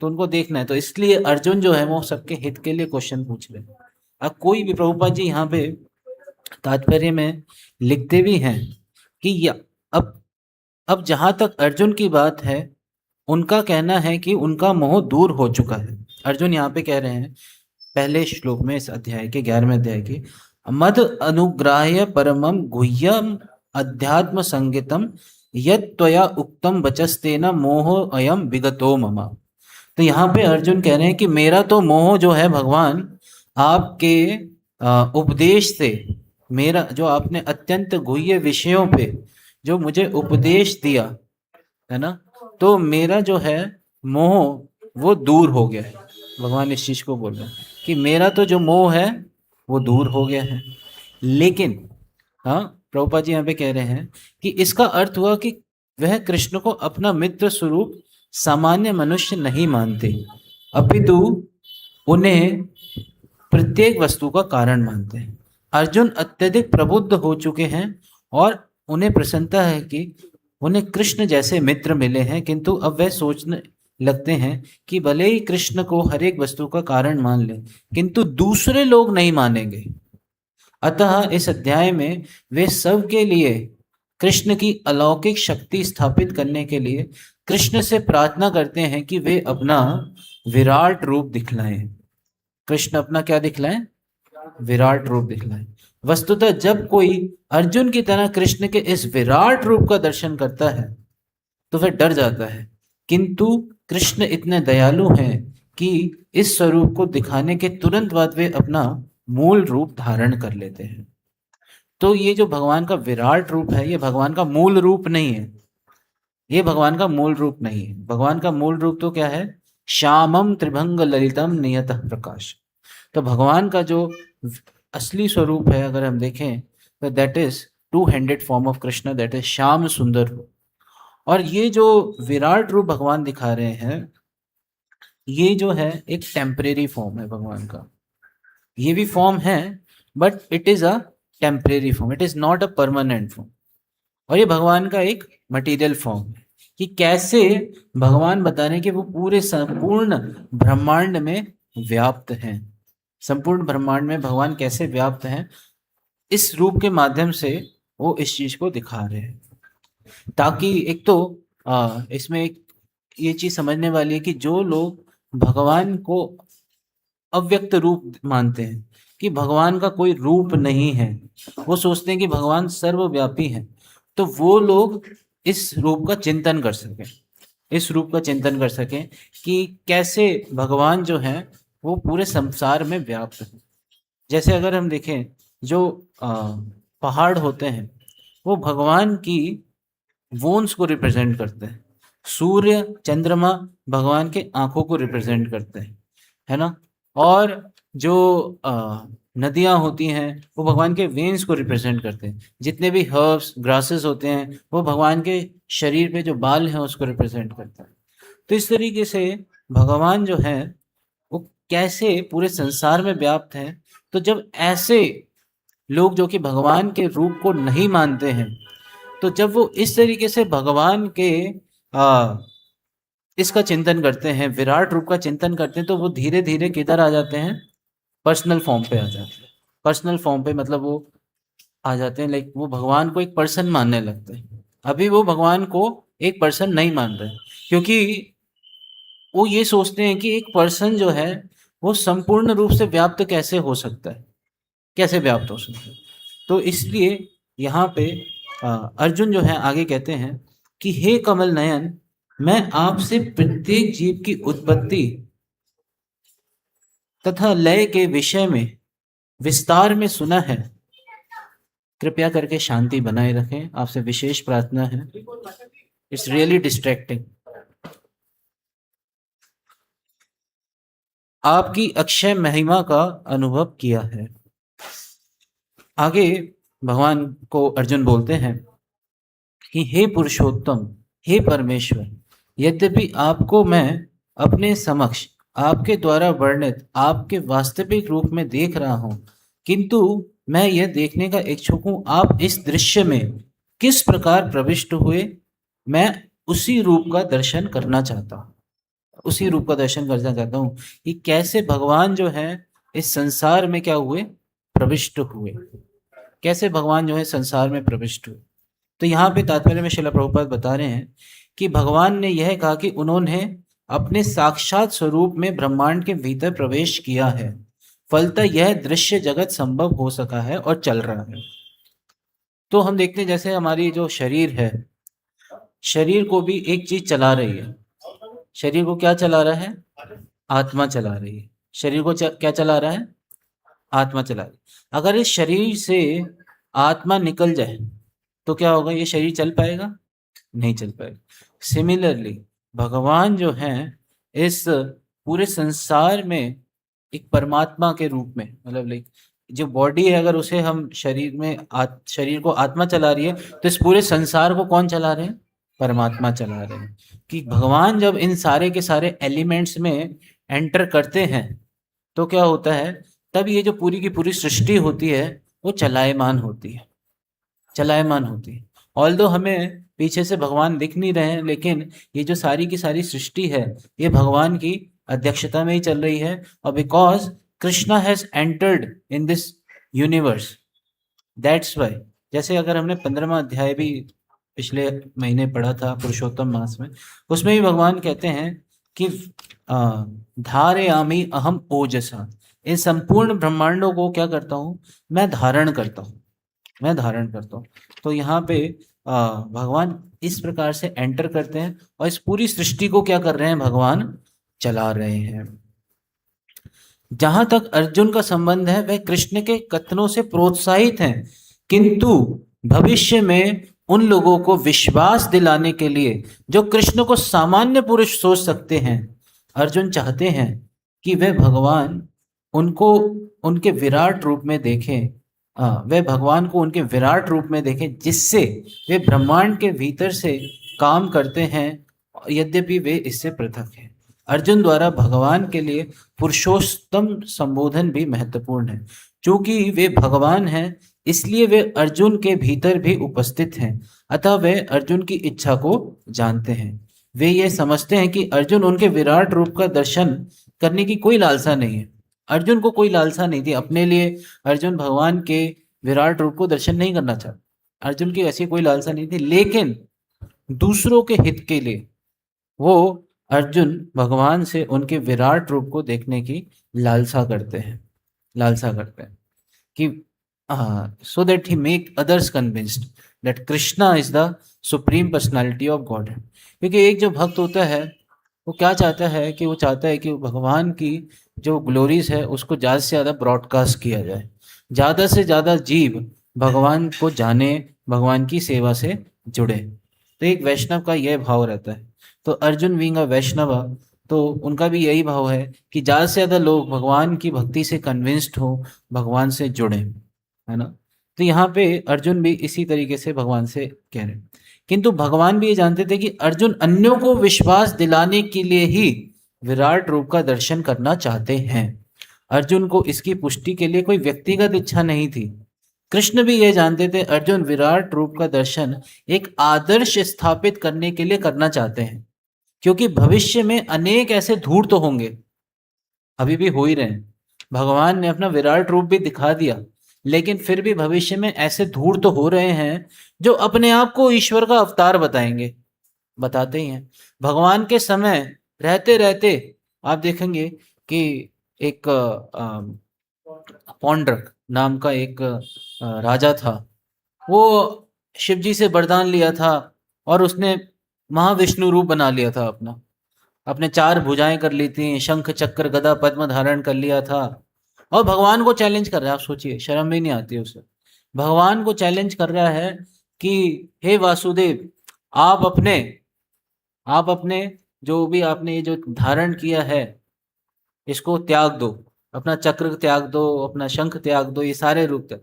तो उनको देखना है। तो इसलिए अर्जुन जो है वो सबके हित के लिए क्वेश्चन पूछ रहे हैं। अब कोई भी, प्रभुपाद जी यहाँ पे तात्पर्य में लिखते भी हैं कि या अब जहां तक अर्जुन की बात है, उनका कहना है कि उनका मोह दूर हो चुका है। अर्जुन यहाँ पे कह रहे हैं पहले श्लोक में, इस अध्याय के 11वें अध्याय के, मद अनुग्राह्य परमम गुह्यम अध्यात्म संगीतम यत् त्वया उक्तम वचस्तेन मोह अयम विगतो मम। तो यहाँ पे अर्जुन कह रहे हैं कि मेरा तो मोह जो है भगवान आपके उपदेश से, मेरा जो आपने अत्यंत गुह्य विषयों पे जो मुझे उपदेश दिया है ना, तो मेरा जो है मोह वो दूर हो गया है। भगवान इस चीज को बोल रहे हैं कि मेरा तो जो मोह है वो दूर हो गया है। लेकिन हाँ, प्रभुपाद जी यहाँ पे कह रहे हैं कि इसका अर्थ हुआ कि वह कृष्ण को अपना मित्र स्वरूप सामान्य मनुष्य नहीं मानते, अपितु उन्हें प्रत्येक वस्तु का कारण मानते हैं। अर्जुन अत्यधिक प्रबुद्ध हो चुके हैं और उन्हें प्रसन्नता है कि उन्हें कृष्ण जैसे मित्र मिले हैं, किंतु अब वह सोचने लगते हैं कि भले ही कृष्ण को हर एक वस्तु का कारण मान ले, किंतु दूसरे लोग नहीं मानेंगे। अतः इस अध्याय में वे सब के लिए कृष्ण की अलौकिक शक्ति स्थापित करने के लिए कृष्ण से प्रार्थना करते हैं कि वे अपना विराट रूप दिखलाएं। कृष्ण अपना क्या दिखलाएं? विराट रूप दिखलाएं। वस्तुतः जब कोई अर्जुन की तरह कृष्ण के इस विराट रूप का दर्शन करता है तो वह डर जाता है, किंतु कृष्ण इतने दयालु हैं कि इस स्वरूप को दिखाने के तुरंत बाद वे अपना मूल रूप धारण कर लेते हैं। तो ये जो भगवान का विराट रूप है, ये भगवान का मूल रूप नहीं है। ये भगवान का मूल रूप नहीं है। भगवान का मूल रूप तो क्या है? श्यामम त्रिभंग ललितम नियतः प्रकाश। तो भगवान का जो असली स्वरूप है, अगर हम देखें तो that is two handed form of Krishna, that is Shyam Sundar roop. और ये जो विराट रूप भगवान दिखा रहे हैं, ये जो है एक टेम्परेरी फॉर्म है भगवान का। ये भी फॉर्म है but it is a temporary form, it is not a permanent form. और ये भगवान का एक मटेरियल फॉर्म है कि कैसे भगवान बता रहे हैं कि वो पूरे संपूर्ण ब्रह्मांड में व्याप्त हैं। संपूर्ण ब्रह्मांड में भगवान कैसे व्याप्त हैं, इस रूप के माध्यम से वो इस चीज को दिखा रहे हैं। ताकि एक तो इसमें एक ये चीज समझने वाली है कि जो लोग भगवान को अव्यक्त रूप मानते हैं कि भगवान का कोई रूप नहीं है, वो सोचते हैं कि भगवान सर्वव्यापी है, तो वो लोग इस रूप का चिंतन कर सकें, इस रूप का चिंतन कर सकें कि कैसे भगवान जो है वो पूरे संसार में व्याप्त है। जैसे अगर हम देखें, जो पहाड़ होते हैं वो भगवान की वोन्स को रिप्रेजेंट करते हैं, सूर्य चंद्रमा भगवान के आंखों को रिप्रेजेंट करते हैं, है ना। और जो नदियां होती हैं वो भगवान के वेन्स को रिप्रेजेंट करते हैं, जितने भी हर्ब्स ग्रासेस होते हैं वो भगवान के शरीर पे जो बाल हैं उसको रिप्रेजेंट करते हैं। तो इस तरीके से भगवान जो है वो कैसे पूरे संसार में व्याप्त है। तो जब ऐसे लोग जो कि भगवान के रूप को नहीं मानते हैं, तो जब वो इस तरीके से भगवान के आ, इसका चिंतन करते हैं, विराट रूप का चिंतन करते हैं, तो वो धीरे धीरे किधर आ जाते हैं, पर्सनल फॉर्म पे आ जाते हैं। पर्सनल फॉर्म पे मतलब वो आ जाते हैं, लाइक वो भगवान को एक पर्सन मानने लगते हैं। अभी वो भगवान को एक पर्सन नहीं मान रहे, क्योंकि वो ये सोचते हैं कि एक पर्सन जो है वो संपूर्ण रूप से व्याप्त कैसे हो सकता है, कैसे व्याप्त हो सकता है। तो इसलिए यहाँ पे अर्जुन जो है आगे कहते हैं कि हे कमल नयन, मैं आपसे प्रत्येक जीव की उत्पत्ति तथा लय के विषय में विस्तार में सुना है, कृपया करके शांति बनाए रखें, आपसे विशेष प्रार्थना है। It's really distracting. आपकी अक्षय महिमा का अनुभव किया है। आगे भगवान को अर्जुन बोलते हैं कि हे पुरुषोत्तम, हे परमेश्वर, यद्यपि आपको मैं अपने समक्ष आपके द्वारा वर्णित आपके वास्तविक रूप में देख रहा हूं, किंतु मैं यह देखने का इच्छुक हूं आप इस दृश्य में किस प्रकार प्रविष्ट हुए। मैं उसी रूप का दर्शन करना चाहता हूं, उसी रूप का दर्शन करना चाहता हूं कि कैसे भगवान जो है इस संसार में क्या हुए, प्रविष्ट हुए, कैसे भगवान जो है संसार में प्रविष्ट हुए। तो यहाँ पे तात्पर्य में श्रील प्रभुपाद बता रहे हैं कि भगवान ने यह कहा कि उन्होंने अपने साक्षात स्वरूप में ब्रह्मांड के भीतर प्रवेश किया है, फलतः यह दृश्य जगत संभव हो सका है और चल रहा है। तो हम देखते हैं जैसे हमारी जो शरीर है, शरीर को भी एक चीज चला रही है। शरीर को क्या चला रहा है, आत्मा चला रही है। शरीर को क्या चला रहा है, आत्मा चला रही है। अगर इस शरीर से आत्मा निकल जाए तो क्या होगा, ये शरीर चल पाएगा, नहीं चल पाएगा। सिमिलरली भगवान जो है इस पूरे संसार में एक परमात्मा के रूप में, मतलब लाइक जो बॉडी है अगर उसे हम शरीर में शरीर को आत्मा चला रही है, तो इस पूरे संसार को कौन चला रहे हैं, परमात्मा चला रहे हैं। कि भगवान जब इन सारे के सारे एलिमेंट्स में एंटर करते हैं तो क्या होता है, तब ये जो पूरी की पूरी सृष्टि होती है वो चलायमान होती है, चलायमान होती है। ऑल्दो हमें पीछे से भगवान दिख नहीं रहे हैं, लेकिन ये जो सारी की सारी सृष्टि है ये भगवान की अध्यक्षता में ही चल रही है। और because Krishna has entered in this universe, that's why. जैसे अगर हमने 15वां अध्याय भी पिछले महीने पढ़ा था पुरुषोत्तम मास में, उसमें भी भगवान कहते हैं कि धारयामि अहम ओजसा, इन संपूर्ण ब्रह्मांडों को क्या करता हूँ, मैं धारण करता हूँ, मैं धारण करता हूँ। तो यहाँ पे भगवान इस प्रकार से एंटर करते हैं और इस पूरी सृष्टि को क्या कर रहे हैं, भगवान चला रहे हैं। जहां तक अर्जुन का संबंध है वह कृष्ण के कथनों से प्रोत्साहित हैं, किंतु भविष्य में उन लोगों को विश्वास दिलाने के लिए जो कृष्ण को सामान्य पुरुष सोच सकते हैं, अर्जुन चाहते हैं कि वे भगवान उनको उनके विराट रूप में देखें, वे भगवान को उनके विराट रूप में देखें, जिससे वे ब्रह्मांड के भीतर से काम करते हैं, यद्यपि वे इससे पृथक हैं। अर्जुन द्वारा भगवान के लिए पुरुषोत्तम संबोधन भी महत्वपूर्ण है, क्योंकि वे भगवान हैं इसलिए वे अर्जुन के भीतर भी उपस्थित हैं, अतः वे अर्जुन की इच्छा को जानते हैं। वे ये समझते हैं कि अर्जुन उनके विराट रूप का दर्शन करने की कोई लालसा नहीं है। अर्जुन को कोई लालसा नहीं थी अपने लिए, अर्जुन भगवान के विराट रूप को दर्शन नहीं करना चाहता, अर्जुन की ऐसी कोई लालसा नहीं थी, लेकिन दूसरों के हित के लिए वो अर्जुन भगवान से उनके विराट रूप को देखने की लालसा करते हैं, लालसा करते हैं कि so that he make others convinced that Krishna is the supreme personality of God। क्योंकि एक जो भक्त होता है वो क्या चाहता है कि वो चाहता है कि भगवान की जो ग्लोरीज है उसको ज़्यादा से ज़्यादा ब्रॉडकास्ट किया जाए, ज़्यादा से ज़्यादा जीव भगवान को जाने, भगवान की सेवा से जुड़े। तो एक वैष्णव का यह भाव रहता है। तो अर्जुन बीइंग अ वैष्णव, तो उनका भी यही भाव है कि ज़्यादा से ज़्यादा लोग भगवान की भक्ति से कन्विंस्ड हो, भगवान से जुड़े, है ना। तो यहाँ पे अर्जुन भी इसी तरीके से भगवान से कह रहे हैं। किंतु भगवान भी ये जानते थे कि अर्जुन अन्यों को विश्वास दिलाने के लिए ही विराट रूप का दर्शन करना चाहते हैं। अर्जुन को इसकी पुष्टि के लिए कोई व्यक्तिगत इच्छा नहीं थी। कृष्ण भी ये जानते थे अर्जुन विराट रूप का दर्शन एक आदर्श स्थापित करने के लिए करना चाहते हैं, क्योंकि भविष्य में अनेक ऐसे धूर्त तो होंगे, अभी भी हो ही रहे हैं। भगवान ने अपना विराट रूप भी दिखा दिया, लेकिन फिर भी भविष्य में ऐसे धूर्त तो हो रहे हैं जो अपने आप को ईश्वर का अवतार बताएंगे, बताते ही हैं। भगवान के समय रहते रहते आप देखेंगे कि एक पौंड्रक नाम का एक राजा था। वो शिव जी से वरदान लिया था और उसने महाविष्णु रूप बना लिया था अपना, अपने 4 भुजाएं कर ली थी, शंख चक्र गदा पद्म धारण कर लिया था और भगवान को चैलेंज कर रहा है। आप सोचिए, शर्म भी नहीं आती उसे। भगवान को चैलेंज कर रहा है कि हे वासुदेव, आप अपने जो भी आपने ये जो धारण किया है इसको त्याग दो, अपना चक्र त्याग दो, अपना शंख त्याग दो, ये सारे रूप त्याग।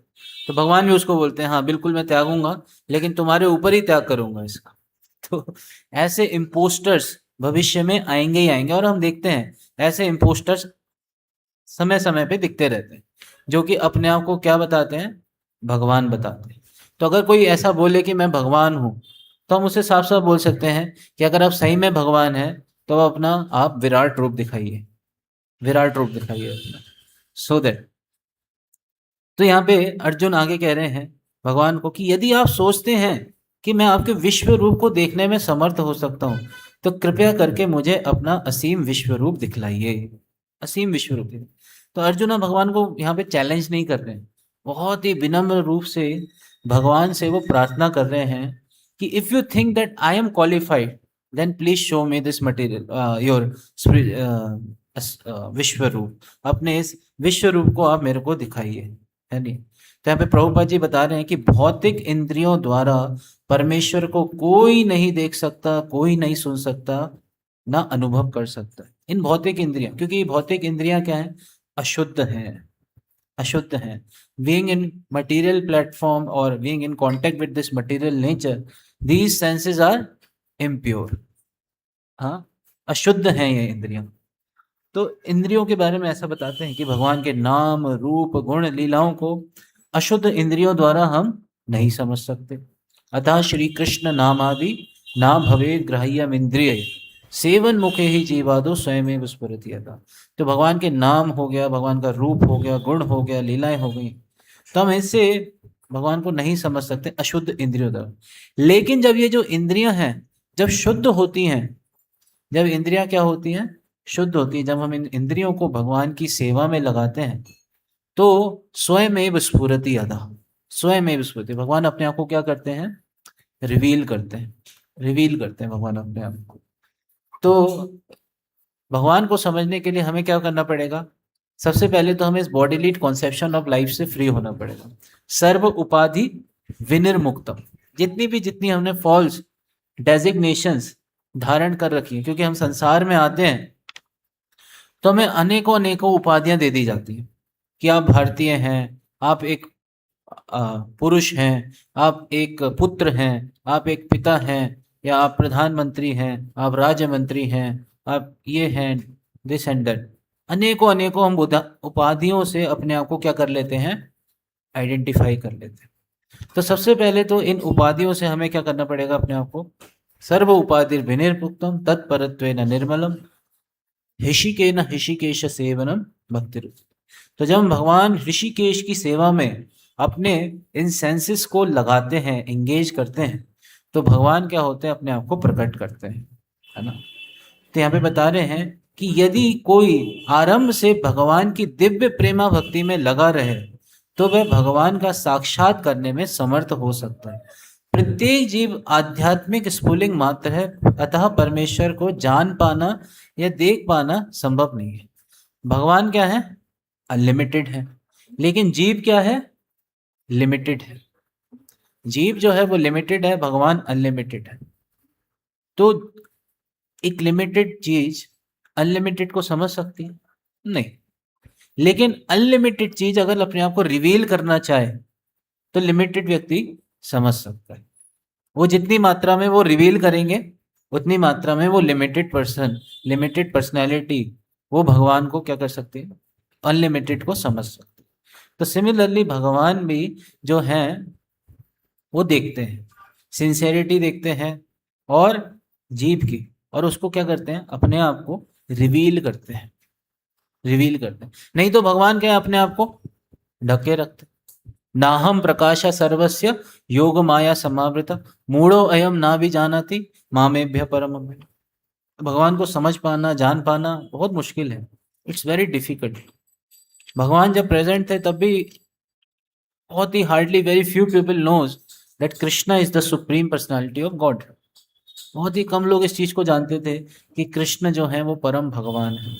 तो भगवान भी उसको बोलते हैं हाँ बिल्कुल मैं त्यागूंगा, लेकिन तुम्हारे ऊपर ही त्याग करूंगा इसका। तो ऐसे इम्पोस्टर्स भविष्य में आएंगे ही आएंगे, और हम देखते हैं ऐसे इम्पोस्टर्स समय समय पे दिखते रहते हैं, जो कि अपने आप को क्या बताते हैं, भगवान बताते हैं। तो अगर कोई ऐसा बोले कि मैं भगवान हूँ, तो हम उसे साफ साफ बोल सकते हैं कि अगर आप सही में भगवान हैं तो अपना आप विराट रूप दिखाइए, विराट रूप दिखाइए अपना, सो दैट। तो यहाँ पे अर्जुन आगे कह रहे हैं भगवान को कि यदि आप सोचते हैं कि मैं आपके विश्व रूप को देखने में समर्थ हो सकता हूँ, तो कृपया करके मुझे अपना असीम विश्व रूप दिखलाइए, असीम विश्व रूप दिखलाइए। तो अर्जुन अब भगवान को यहाँ पे चैलेंज नहीं कर रहे हैं, बहुत ही विनम्र रूप से भगवान से वो प्रार्थना कर रहे हैं कि if you think that I am qualified then please show me this material your Vishwa roop, अपने इस विश्व रूप को आप मेरे को दिखाइए, है नहीं। तो यहाँ पे प्रभुपाद जी बता रहे हैं कि भौतिक इंद्रियों द्वारा परमेश्वर को कोई नहीं देख सकता, कोई नहीं सुन सकता, ना अनुभव कर सकता। इन भौतिक इंद्रियां, क्योंकि ये भौतिक इंद्रियां क्या है, अशुद्ध हैं, अशुद्ध हैं। बीइंग इन मटेरियल प्लेटफॉर्म और being in contact with this material nature, these senses are impure. हाँ, अशुद्ध हैं ये इंद्रियां। तो इंद्रियों के बारे में ऐसा बताते हैं कि भगवान के नाम रूप गुण लीलाओं को अशुद्ध इंद्रियों द्वारा हम नहीं समझ सकते। अतः श्री कृष्ण नामादि ना भवे ग्राह्यम इंद्रिय सेवन मुखे ही जीवादो स्वयं स्फुरति यथा। तो भगवान के नाम हो गया, भगवान का रूप हो गया, गुण हो गया, लीलाएं हो गई, तो हम इससे भगवान को नहीं समझ सकते अशुद्ध इंद्रियों द्वारा। लेकिन जब ये जो इंद्रियां हैं जब शुद्ध होती हैं, जब इंद्रियां क्या होती हैं, शुद्ध होती है, जब हम इन इंद्रियों को भगवान की सेवा में लगाते हैं तो स्वयं स्फुरति अदा, स्वयं स्फुरति, भगवान अपने आप को क्या करते हैं, रिवील करते हैं, रिवील करते हैं भगवान अपने आप को। तो भगवान को समझने के लिए हमें क्या करना पड़ेगा, सबसे पहले तो हमें इस बॉडीलीड कॉन्सेप्शन ऑफ लाइफ से फ्री होना पड़ेगा। सर्व उपाधि विनिर्मुक्तम, जितनी हमने फॉल्स डेजिग्नेशंस धारण कर रखी है, क्योंकि हम संसार में आते हैं तो हमें अनेकों अनेकों उपाधियां दे दी जाती हैं कि आप भारतीय हैं, आप एक पुरुष हैं, आप एक पुत्र हैं, आप एक पिता हैं, या आप प्रधानमंत्री हैं, आप राज्य मंत्री हैं, आप ये हैं, दिस एंड दैट। अनेकों अनेकों हम उपाधियों से अपने आप को क्या कर लेते हैं, आइडेंटिफाई कर लेते हैं। तो सबसे पहले तो इन उपाधियों से हमें क्या करना पड़ेगा, अपने आप को सर्व उपाधि विनिर्मुक्तम तत्परत्वेन निर्मलम ऋषिकेन ऋषिकेश सेवनम भक्ति। तो जब हम भगवान ऋषिकेश की सेवा में अपने इन सेंसेस को लगाते हैं, एंगेज करते हैं, तो भगवान क्या होते हैं, अपने आप को प्रकट करते हैं, है ना। तो यहाँ पे बता रहे हैं कि यदि कोई आरंभ से भगवान की दिव्य प्रेमा भक्ति में लगा रहे तो वह भगवान का साक्षात करने में समर्थ हो सकता है। प्रत्येक जीव आध्यात्मिक स्फुलिंग मात्र है, अतः परमेश्वर को जान पाना या देख पाना संभव नहीं है। भगवान क्या है? अनलिमिटेड है, लेकिन जीव क्या है? लिमिटेड है। जीव जो है वो लिमिटेड है, भगवान अनलिमिटेड है। तो एक लिमिटेड चीज अनलिमिटेड को समझ सकती है? नहीं। लेकिन अनलिमिटेड चीज अगर अपने आप को रिवील करना चाहे तो लिमिटेड व्यक्ति समझ सकता है। वो जितनी मात्रा में वो रिवील करेंगे उतनी मात्रा में वो लिमिटेड पर्सन, लिमिटेड पर्सनैलिटी, वो भगवान को क्या कर सकते हैं? अनलिमिटेड को समझ सकते हैं। तो सिमिलरली भगवान भी जो हैं वो देखते हैं, सिंसेरिटी देखते हैं और जीव की, और उसको क्या करते हैं? अपने आप को रिवील करते हैं, रिवील करते हैं। नहीं तो भगवान क्या है? अपने आप को ढके रखते। नाहम प्रकाश सर्वस्य योग माया समावृत मूढ़ो अयम ना भी जानाति मामेभ्य परम अव्ययम्। भगवान को समझ पाना, जान पाना बहुत मुश्किल है। It's very difficult. भगवान जब प्रेजेंट थे तब भी बहुत ही hardly, very few people knows that Krishna is the supreme personality of God. बहुत ही कम लोग इस चीज को जानते थे कि कृष्ण जो है वो परम भगवान है।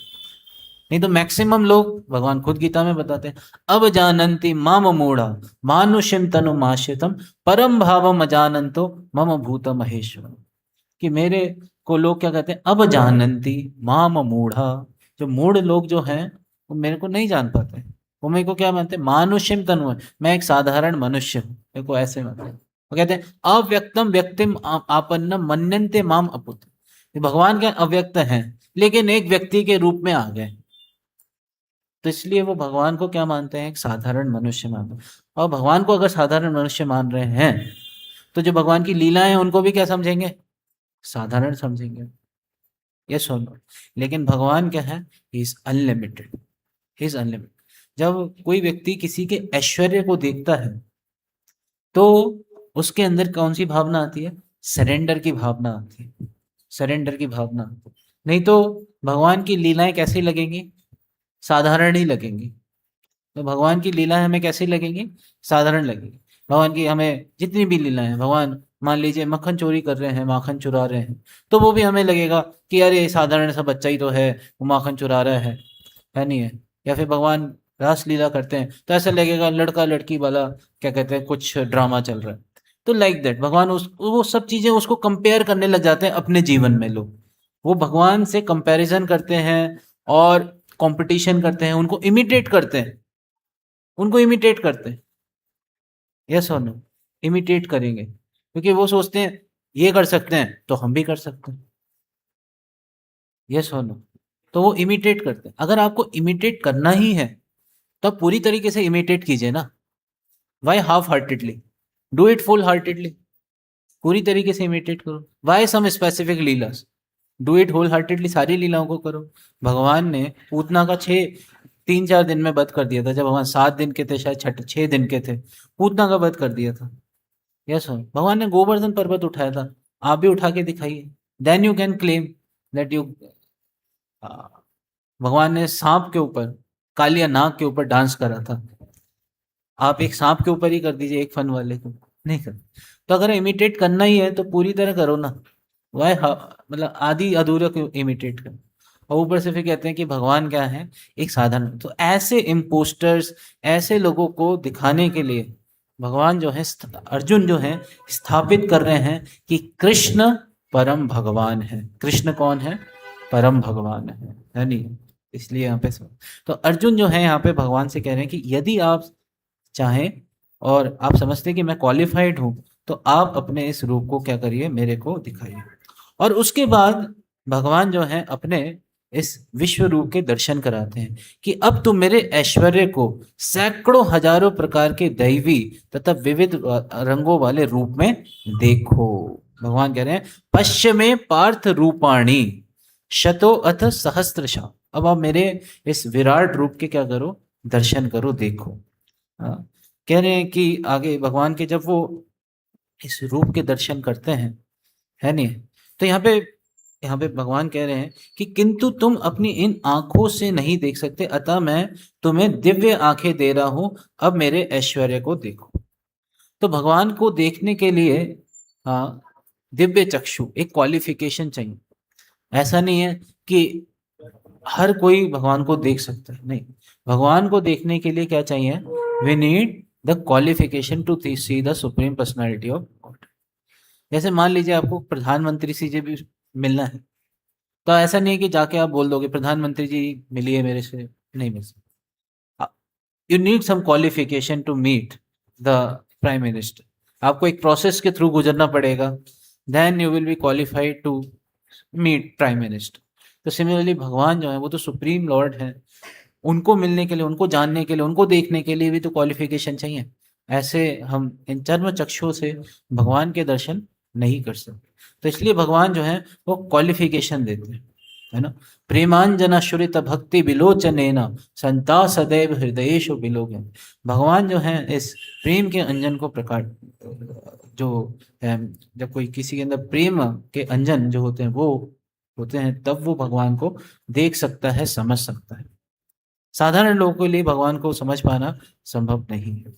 नहीं तो मैक्सिमम लोग, भगवान खुद गीता में बताते हैं, अब जानन्ति माम मूढ़ा मानुष्यम तनु माश्रितम परम भावम अजानंतो मम भूत महेश्वर। कि मेरे को लोग क्या कहते हैं? अब जानन्ति माम मूढ़ा। जो मूढ़ लोग जो हैं वो मेरे को नहीं जान पाते। वो मेरे को क्या मानते हैं? मानुष्यम तनु है, मैं एक साधारण मनुष्य हूँ, मेरे को ऐसे मानते हैं। वो कहते हैं अव्यक्तम व्यक्तिम आपन्नम मन्यन्ते माम अपुत। भगवान क्या अव्यक्त हैं लेकिन एक व्यक्ति के रूप में आ गए, तो इसलिए वो भगवान को क्या मानते हैं? एक साधारण मनुष्य मानते हैं। और भगवान को अगर साधारण मनुष्य मान रहे हैं तो जो भगवान की लीलाएं हैं उनको भी क्या समझेंगे? साधारण समझेंगे। यस और नो। लेकिन भगवान क्या है? He is unlimited, he is unlimited. जब कोई व्यक्ति किसी के ऐश्वर्य को देखता है तो उसके अंदर कौन सी भावना आती है? सरेंडर की भावना आती है, सरेंडर की भावना। नहीं तो भगवान की लीलाएं कैसी लगेंगी? साधारण ही लगेंगी। तो भगवान की लीलाएं हमें कैसी लगेंगी? साधारण लगेगी। भगवान की हमें जितनी भी लीलाएं हैं, भगवान मान लीजिए मक्खन चोरी कर रहे हैं, माखन चुरा रहे हैं, तो वो भी हमें लगेगा कि अरे साधारण सा बच्चा ही तो है, वो माखन चुरा रहा है नहीं है? या फिर भगवान रास लीला करते हैं तो ऐसा लगेगा लड़का लड़की वाला क्या कहते हैं, कुछ ड्रामा चल रहा है। तो लाइक दैट भगवान वो सब चीजें उसको कंपेयर करने लग जाते हैं अपने जीवन में। लोग वो भगवान से कंपैरिजन करते हैं और कंपटीशन करते हैं, उनको इमिटेट करते हैं, उनको इमिटेट करते हैं। यस और नो? इमिटेट करेंगे क्योंकि वो सोचते हैं ये कर सकते हैं तो हम भी कर सकते हैं। यस और नो? तो वो इमिटेट करते हैं। अगर आपको इमिटेट करना ही है तो आप पूरी तरीके से इमिटेट कीजिए ना। Why half heartedly? Do it full heartedly. पूरी तरीके से इमिटेट करो। Why some specific leelas? Do it whole heartedly, सारी लीलाओं को करो। भगवान ने पूतना का 3-4 दिन में वध कर दिया था। जब भगवान 7 दिन के थे, शायद 6 दिन के थे, पूतना का वध कर दिया था। Yes sir. भगवान ने गोवर्धन पर्वत उठाया था, आप भी उठा के दिखाइए, then you can claim that you. भगवान ने सांप के ऊपर, कालिया नाग के ऊपर डांस करा था, आप एक सांप के ऊपर ही कर दीजिए, एक फन वाले को नहीं कर। तो अगर इमिटेट करना ही है तो पूरी तरह करो ना। वाई मतलब आधी अधूरा क्यों इमिटेट कर? और ऊपर से फिर कहते हैं कि भगवान क्या है? एक साधारण। तो ऐसे इम्पोस्टर्स, ऐसे लोगों को दिखाने के लिए भगवान जो है, अर्जुन जो है स्थापित कर रहे हैं कि कृष्ण परम भगवान है। कृष्ण कौन है? परम भगवान है नहीं? इसलिए यहाँ पे तो अर्जुन जो है यहाँ पे भगवान से कह रहे हैं कि यदि आप चाहें और आप समझते हैं कि मैं क्वालिफाइड हूं तो आप अपने इस रूप को क्या करिए? मेरे को दिखाइए। और उसके बाद भगवान जो है अपने इस विश्व रूप के दर्शन कराते हैं कि अब तुम मेरे ऐश्वर्य को सैकड़ों हजारों प्रकार के दैवी तथा विविध रंगों वाले रूप में देखो। भगवान कह रहे हैं पश्चिमे पार्थ रूपाणी शतो अथ सहस्त्रशा। अब आप मेरे इस विराट रूप के क्या करो? दर्शन करो, देखो। कह रहे हैं कि आगे भगवान के जब वो इस रूप के दर्शन करते हैं, है नहीं, तो यहाँ पे यहाँ पे भगवान कह रहे हैं कि किंतु तुम अपनी इन आंखों से नहीं देख सकते, अतः मैं तुम्हें दिव्य आंखें दे रहा हूं, अब मेरे ऐश्वर्य को देखो। तो भगवान को देखने के लिए हाँ, दिव्य चक्षु एक क्वालिफिकेशन चाहिए। ऐसा नहीं है कि हर कोई भगवान को देख सकता है, नहीं। भगवान को देखने के लिए क्या चाहिए? We need the qualification to see the supreme personality of God. जैसे मान लीजिए आपको प्रधानमंत्री से भी मिलना है, तो ऐसा नहीं है कि जाके आप बोल दोगे प्रधानमंत्री जी मिलिए मेरे से, नहीं मिल सकता। You need some qualification to meet the prime minister. आपको एक प्रोसेस के थ्रू गुजरना पड़ेगा, then you will be qualified to meet prime minister. तो सिमिलरली भगवान जो है वो तो सुप्रीम लॉर्ड है, उनको मिलने के लिए, उनको जानने के लिए, उनको देखने के लिए भी तो क्वालिफिकेशन चाहिए। ऐसे हम इन चर्म चक्षुओं से भगवान के दर्शन नहीं कर सकते। तो इसलिए भगवान जो है वो क्वालिफिकेशन देते हैं, है ना। प्रेमांजना श्रुत भक्ति विलोचनेन संता सदैव हृदयेषु विलोकन। भगवान जो है इस प्रेम के अंजन को प्रकाश, जो है, जब कोई किसी के अंदर प्रेम के अंजन जो होते हैं वो होते हैं, तब वो भगवान को देख सकता है, समझ सकता है। साधारण लोगों के लिए भगवान को समझ पाना संभव नहीं है।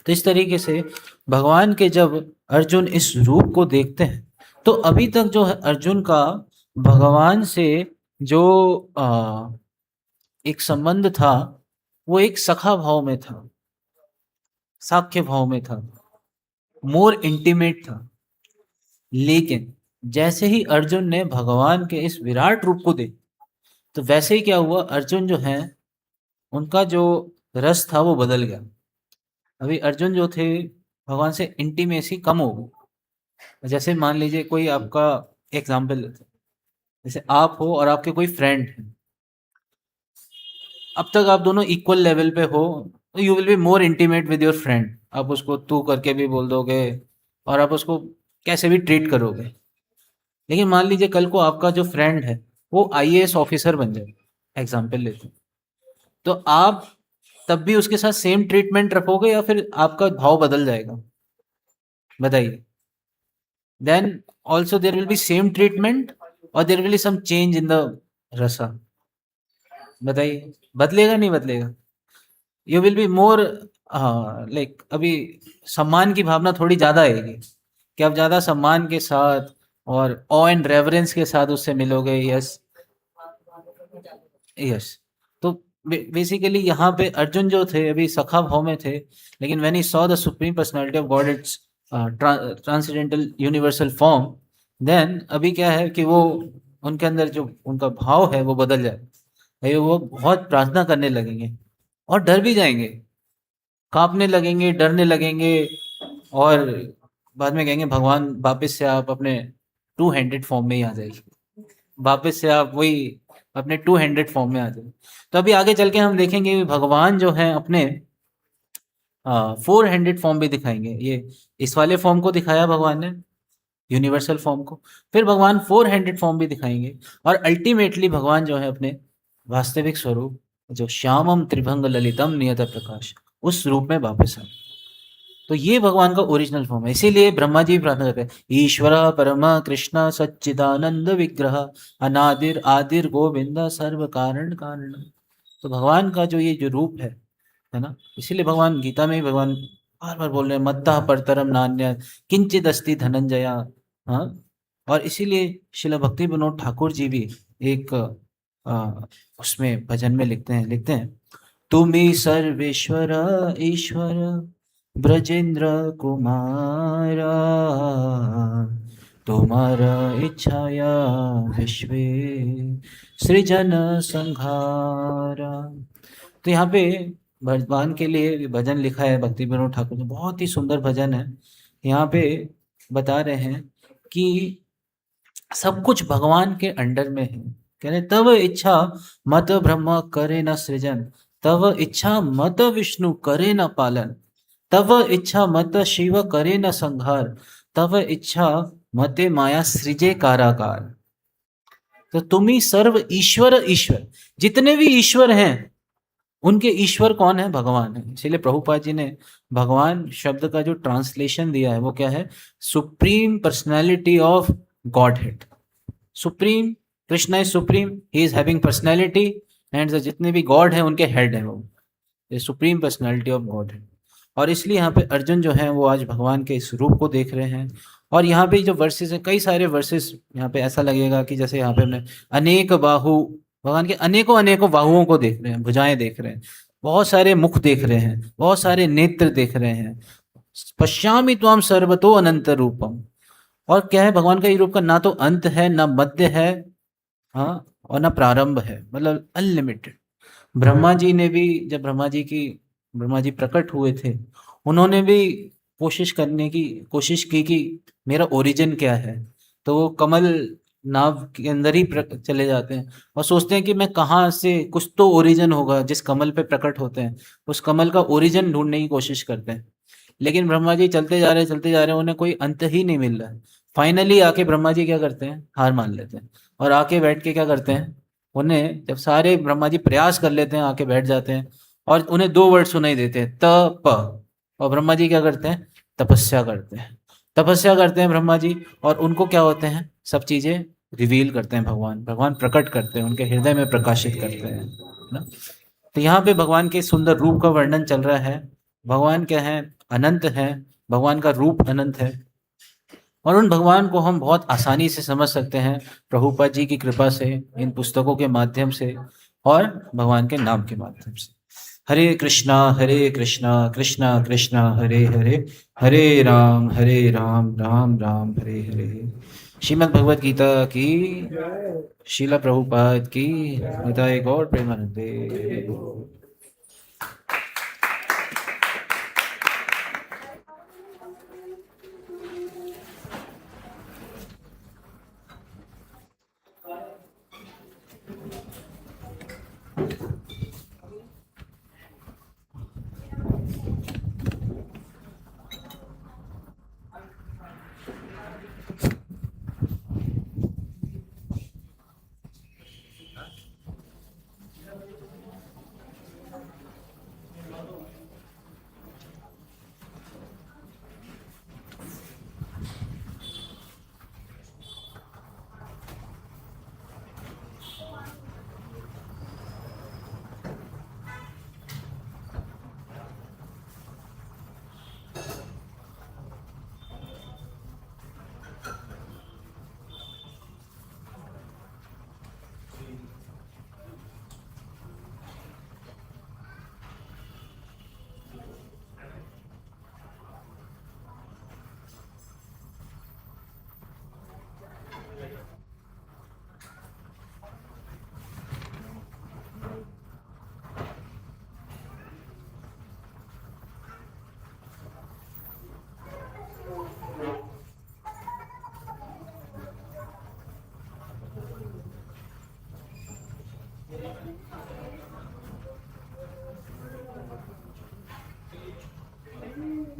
तो इस तरीके से भगवान के जब अर्जुन इस रूप को देखते हैं, तो अभी तक जो है अर्जुन का भगवान से जो एक संबंध था वो एक सखा भाव में था, साख्य भाव में था, मोर इंटीमेट था। लेकिन जैसे ही अर्जुन ने भगवान के इस विराट रूप को देखा, तो वैसे ही क्या हुआ, अर्जुन जो है उनका जो रस था वो बदल गया। अभी अर्जुन जो थे भगवान से इंटीमेसी कम हो गई। जैसे मान लीजिए कोई आपका एग्जाम्पल लेते हैं, जैसे आप हो और आपके कोई फ्रेंड है, अब तक आप दोनों इक्वल लेवल पे हो, तो you will be more intimate with your friend. आप उसको तू करके भी बोल दोगे और आप उसको कैसे भी ट्रीट करोगे। लेकिन मान लीजिए कल को आपका जो फ्रेंड है वो आईएएस ऑफिसर बन जाए, एग्जाम्पल लेते हैं, तो आप तब भी उसके साथ सेम ट्रीटमेंट रखोगे या फिर आपका भाव बदल जाएगा? बताइए। Then also there will be same treatment और there will be some change in the rasa. बताइए, बदलेगा नहीं बदलेगा? You will be more, like अभी सम्मान की भावना थोड़ी ज्यादा आएगी कि आप ज्यादा सम्मान के साथ और ऑ एंड रेवरेंस के साथ उससे मिलोगे। Yes yes. तो बेसिकली यहाँ पे अर्जुन जो थे अभी सखा भाव में थे, लेकिन when he saw the supreme personality of God, it's transcendental universal form, then अभी क्या है कि वो उनके अंदर जो उनका भाव है वो बदल जाए। भाई वो बहुत प्रार्थना करने लगेंगे और डर भी जाएंगे, कांपने लगेंगे, डरने लगेंगे, और बाद में कहेंगे भगवान वापस से आप अपने टू हैंडेड फॉर्म में ही आ जाइए, वापस से आप वही अपने टू हैंडेड फॉर्म में आ जाए। तो अभी आगे चल के हम देखेंगे कि भगवान जो है अपने फोर हैंडेड फॉर्म भी दिखाएंगे। ये इस वाले फॉर्म को दिखाया भगवान ने, यूनिवर्सल फॉर्म को, फिर भगवान फोर हैंडेड फॉर्म भी दिखाएंगे, और अल्टीमेटली भगवान जो है अपने वास्तविक स्वरूप जो श्यामम त्रिभंग ललितम नियत प्रकाश, उस रूप में वापस आए। तो ये भगवान का ओरिजिनल फॉर्म है। इसीलिए ब्रह्मा जी प्रार्थना करते हैं, ईश्वर परम कृष्ण सच्चिदानंद विग्रह अनादिर आदिर गोविंद सर्व कारण कारण। तो भगवान का जो ये जो रूप है ना, इसीलिए भगवान गीता में ही भगवान बार बार बोल रहे हैं मत्ता परतरम नान्य किंचित अस्ति धनंजया। हाँ, और इसीलिए शिला भक्ति विनोद ठाकुर जी भी एक उसमें भजन में लिखते हैं तुम्ही सर्वेश्वर ईश्वर ब्रजेंद्र कुमारा तुम्हारा इच्छाया विश्वे सृजन संहारा। तो यहाँ पे भगवान के लिए भजन लिखा है भक्ति विनोद ठाकुर ने, बहुत ही सुंदर भजन है। यहाँ पे बता रहे हैं कि सब कुछ भगवान के अंडर में है। कह रहे तब इच्छा मत ब्रह्म करे न सृजन, तब इच्छा मत विष्णु करे न पालन, तब इच्छा मत शिव करे न संहार, तब इच्छा मते माया सृजे कारागार। तो तुम ही सर्व ईश्वर ईश्वर, जितने भी ईश्वर हैं उनके ईश्वर कौन है? भगवान है। इसीलिए प्रभुपाद जी ने भगवान शब्द का जो ट्रांसलेशन दिया है वो क्या है? Supreme personality of God head. Supreme, Krishna is supreme, he is having personality, and जितने भी गॉड हैं उनके हेड हैं वो, ये सुप्रीम पर्सनैलिटी ऑफ गॉड है। और इसलिए यहाँ पे अर्जुन जो है वो आज भगवान के इस रूप को देख रहे हैं। और यहाँ पे जो वर्सेस हैं, कई सारे वर्सेस, यहाँ पे ऐसा लगेगा कि जैसे यहाँ पे हमने अनेक बाहु, भगवान के अनेकों अनेकों बाहुओं को देख रहे हैं, भुजाएं देख रहे हैं, बहुत सारे मुख देख रहे हैं, बहुत सारे नेत्र देख रहे हैं। पश्यामि त्वाम सर्वतो अनंत रूपम। और क्या है, भगवान का ये रूप का ना तो अंत है, ना मध्य है, हाँ, और ना प्रारंभ है, मतलब अनलिमिटेड। ब्रह्मा जी ने भी, जब ब्रह्मा जी प्रकट हुए थे, उन्होंने भी कोशिश की कि मेरा ओरिजिन क्या है। तो वो कमल नाव के अंदर ही चले जाते हैं और सोचते हैं कि मैं कहाँ से, कुछ तो ओरिजिन होगा जिस कमल पे प्रकट होते हैं, उस कमल का ओरिजिन ढूंढने की कोशिश करते हैं। लेकिन ब्रह्मा जी चलते जा रहे हैं, उन्हें कोई अंत ही नहीं मिल रहा है। फाइनली आके ब्रह्मा जी क्या करते हैं, हार मान लेते हैं और आके बैठ के क्या करते हैं, उन्हें जब सारे ब्रह्मा जी प्रयास कर लेते हैं, आके बैठ जाते हैं और उन्हें दो वर्ड सुनाई देते हैं, तप। और ब्रह्मा जी क्या करते हैं, तपस्या करते हैं ब्रह्मा जी, और उनको क्या होते हैं, सब चीजें रिवील करते हैं, भगवान प्रकट करते हैं, उनके हृदय में प्रकाशित करते हैं ना। तो यहाँ पे भगवान के सुंदर रूप का वर्णन चल रहा है। भगवान क्या है, अनंत है, भगवान का रूप अनंत है, और उन भगवान को हम बहुत आसानी से समझ सकते हैं प्रभुपाद जी की कृपा से, इन पुस्तकों के माध्यम से और भगवान के नाम के माध्यम से। हरे कृष्णा कृष्णा कृष्णा हरे हरे, हरे राम राम राम हरे हरे। श्रीमद् भगवद गीता की, श्रीला प्रभुपाद की, निताय गौर प्रेमानंदे।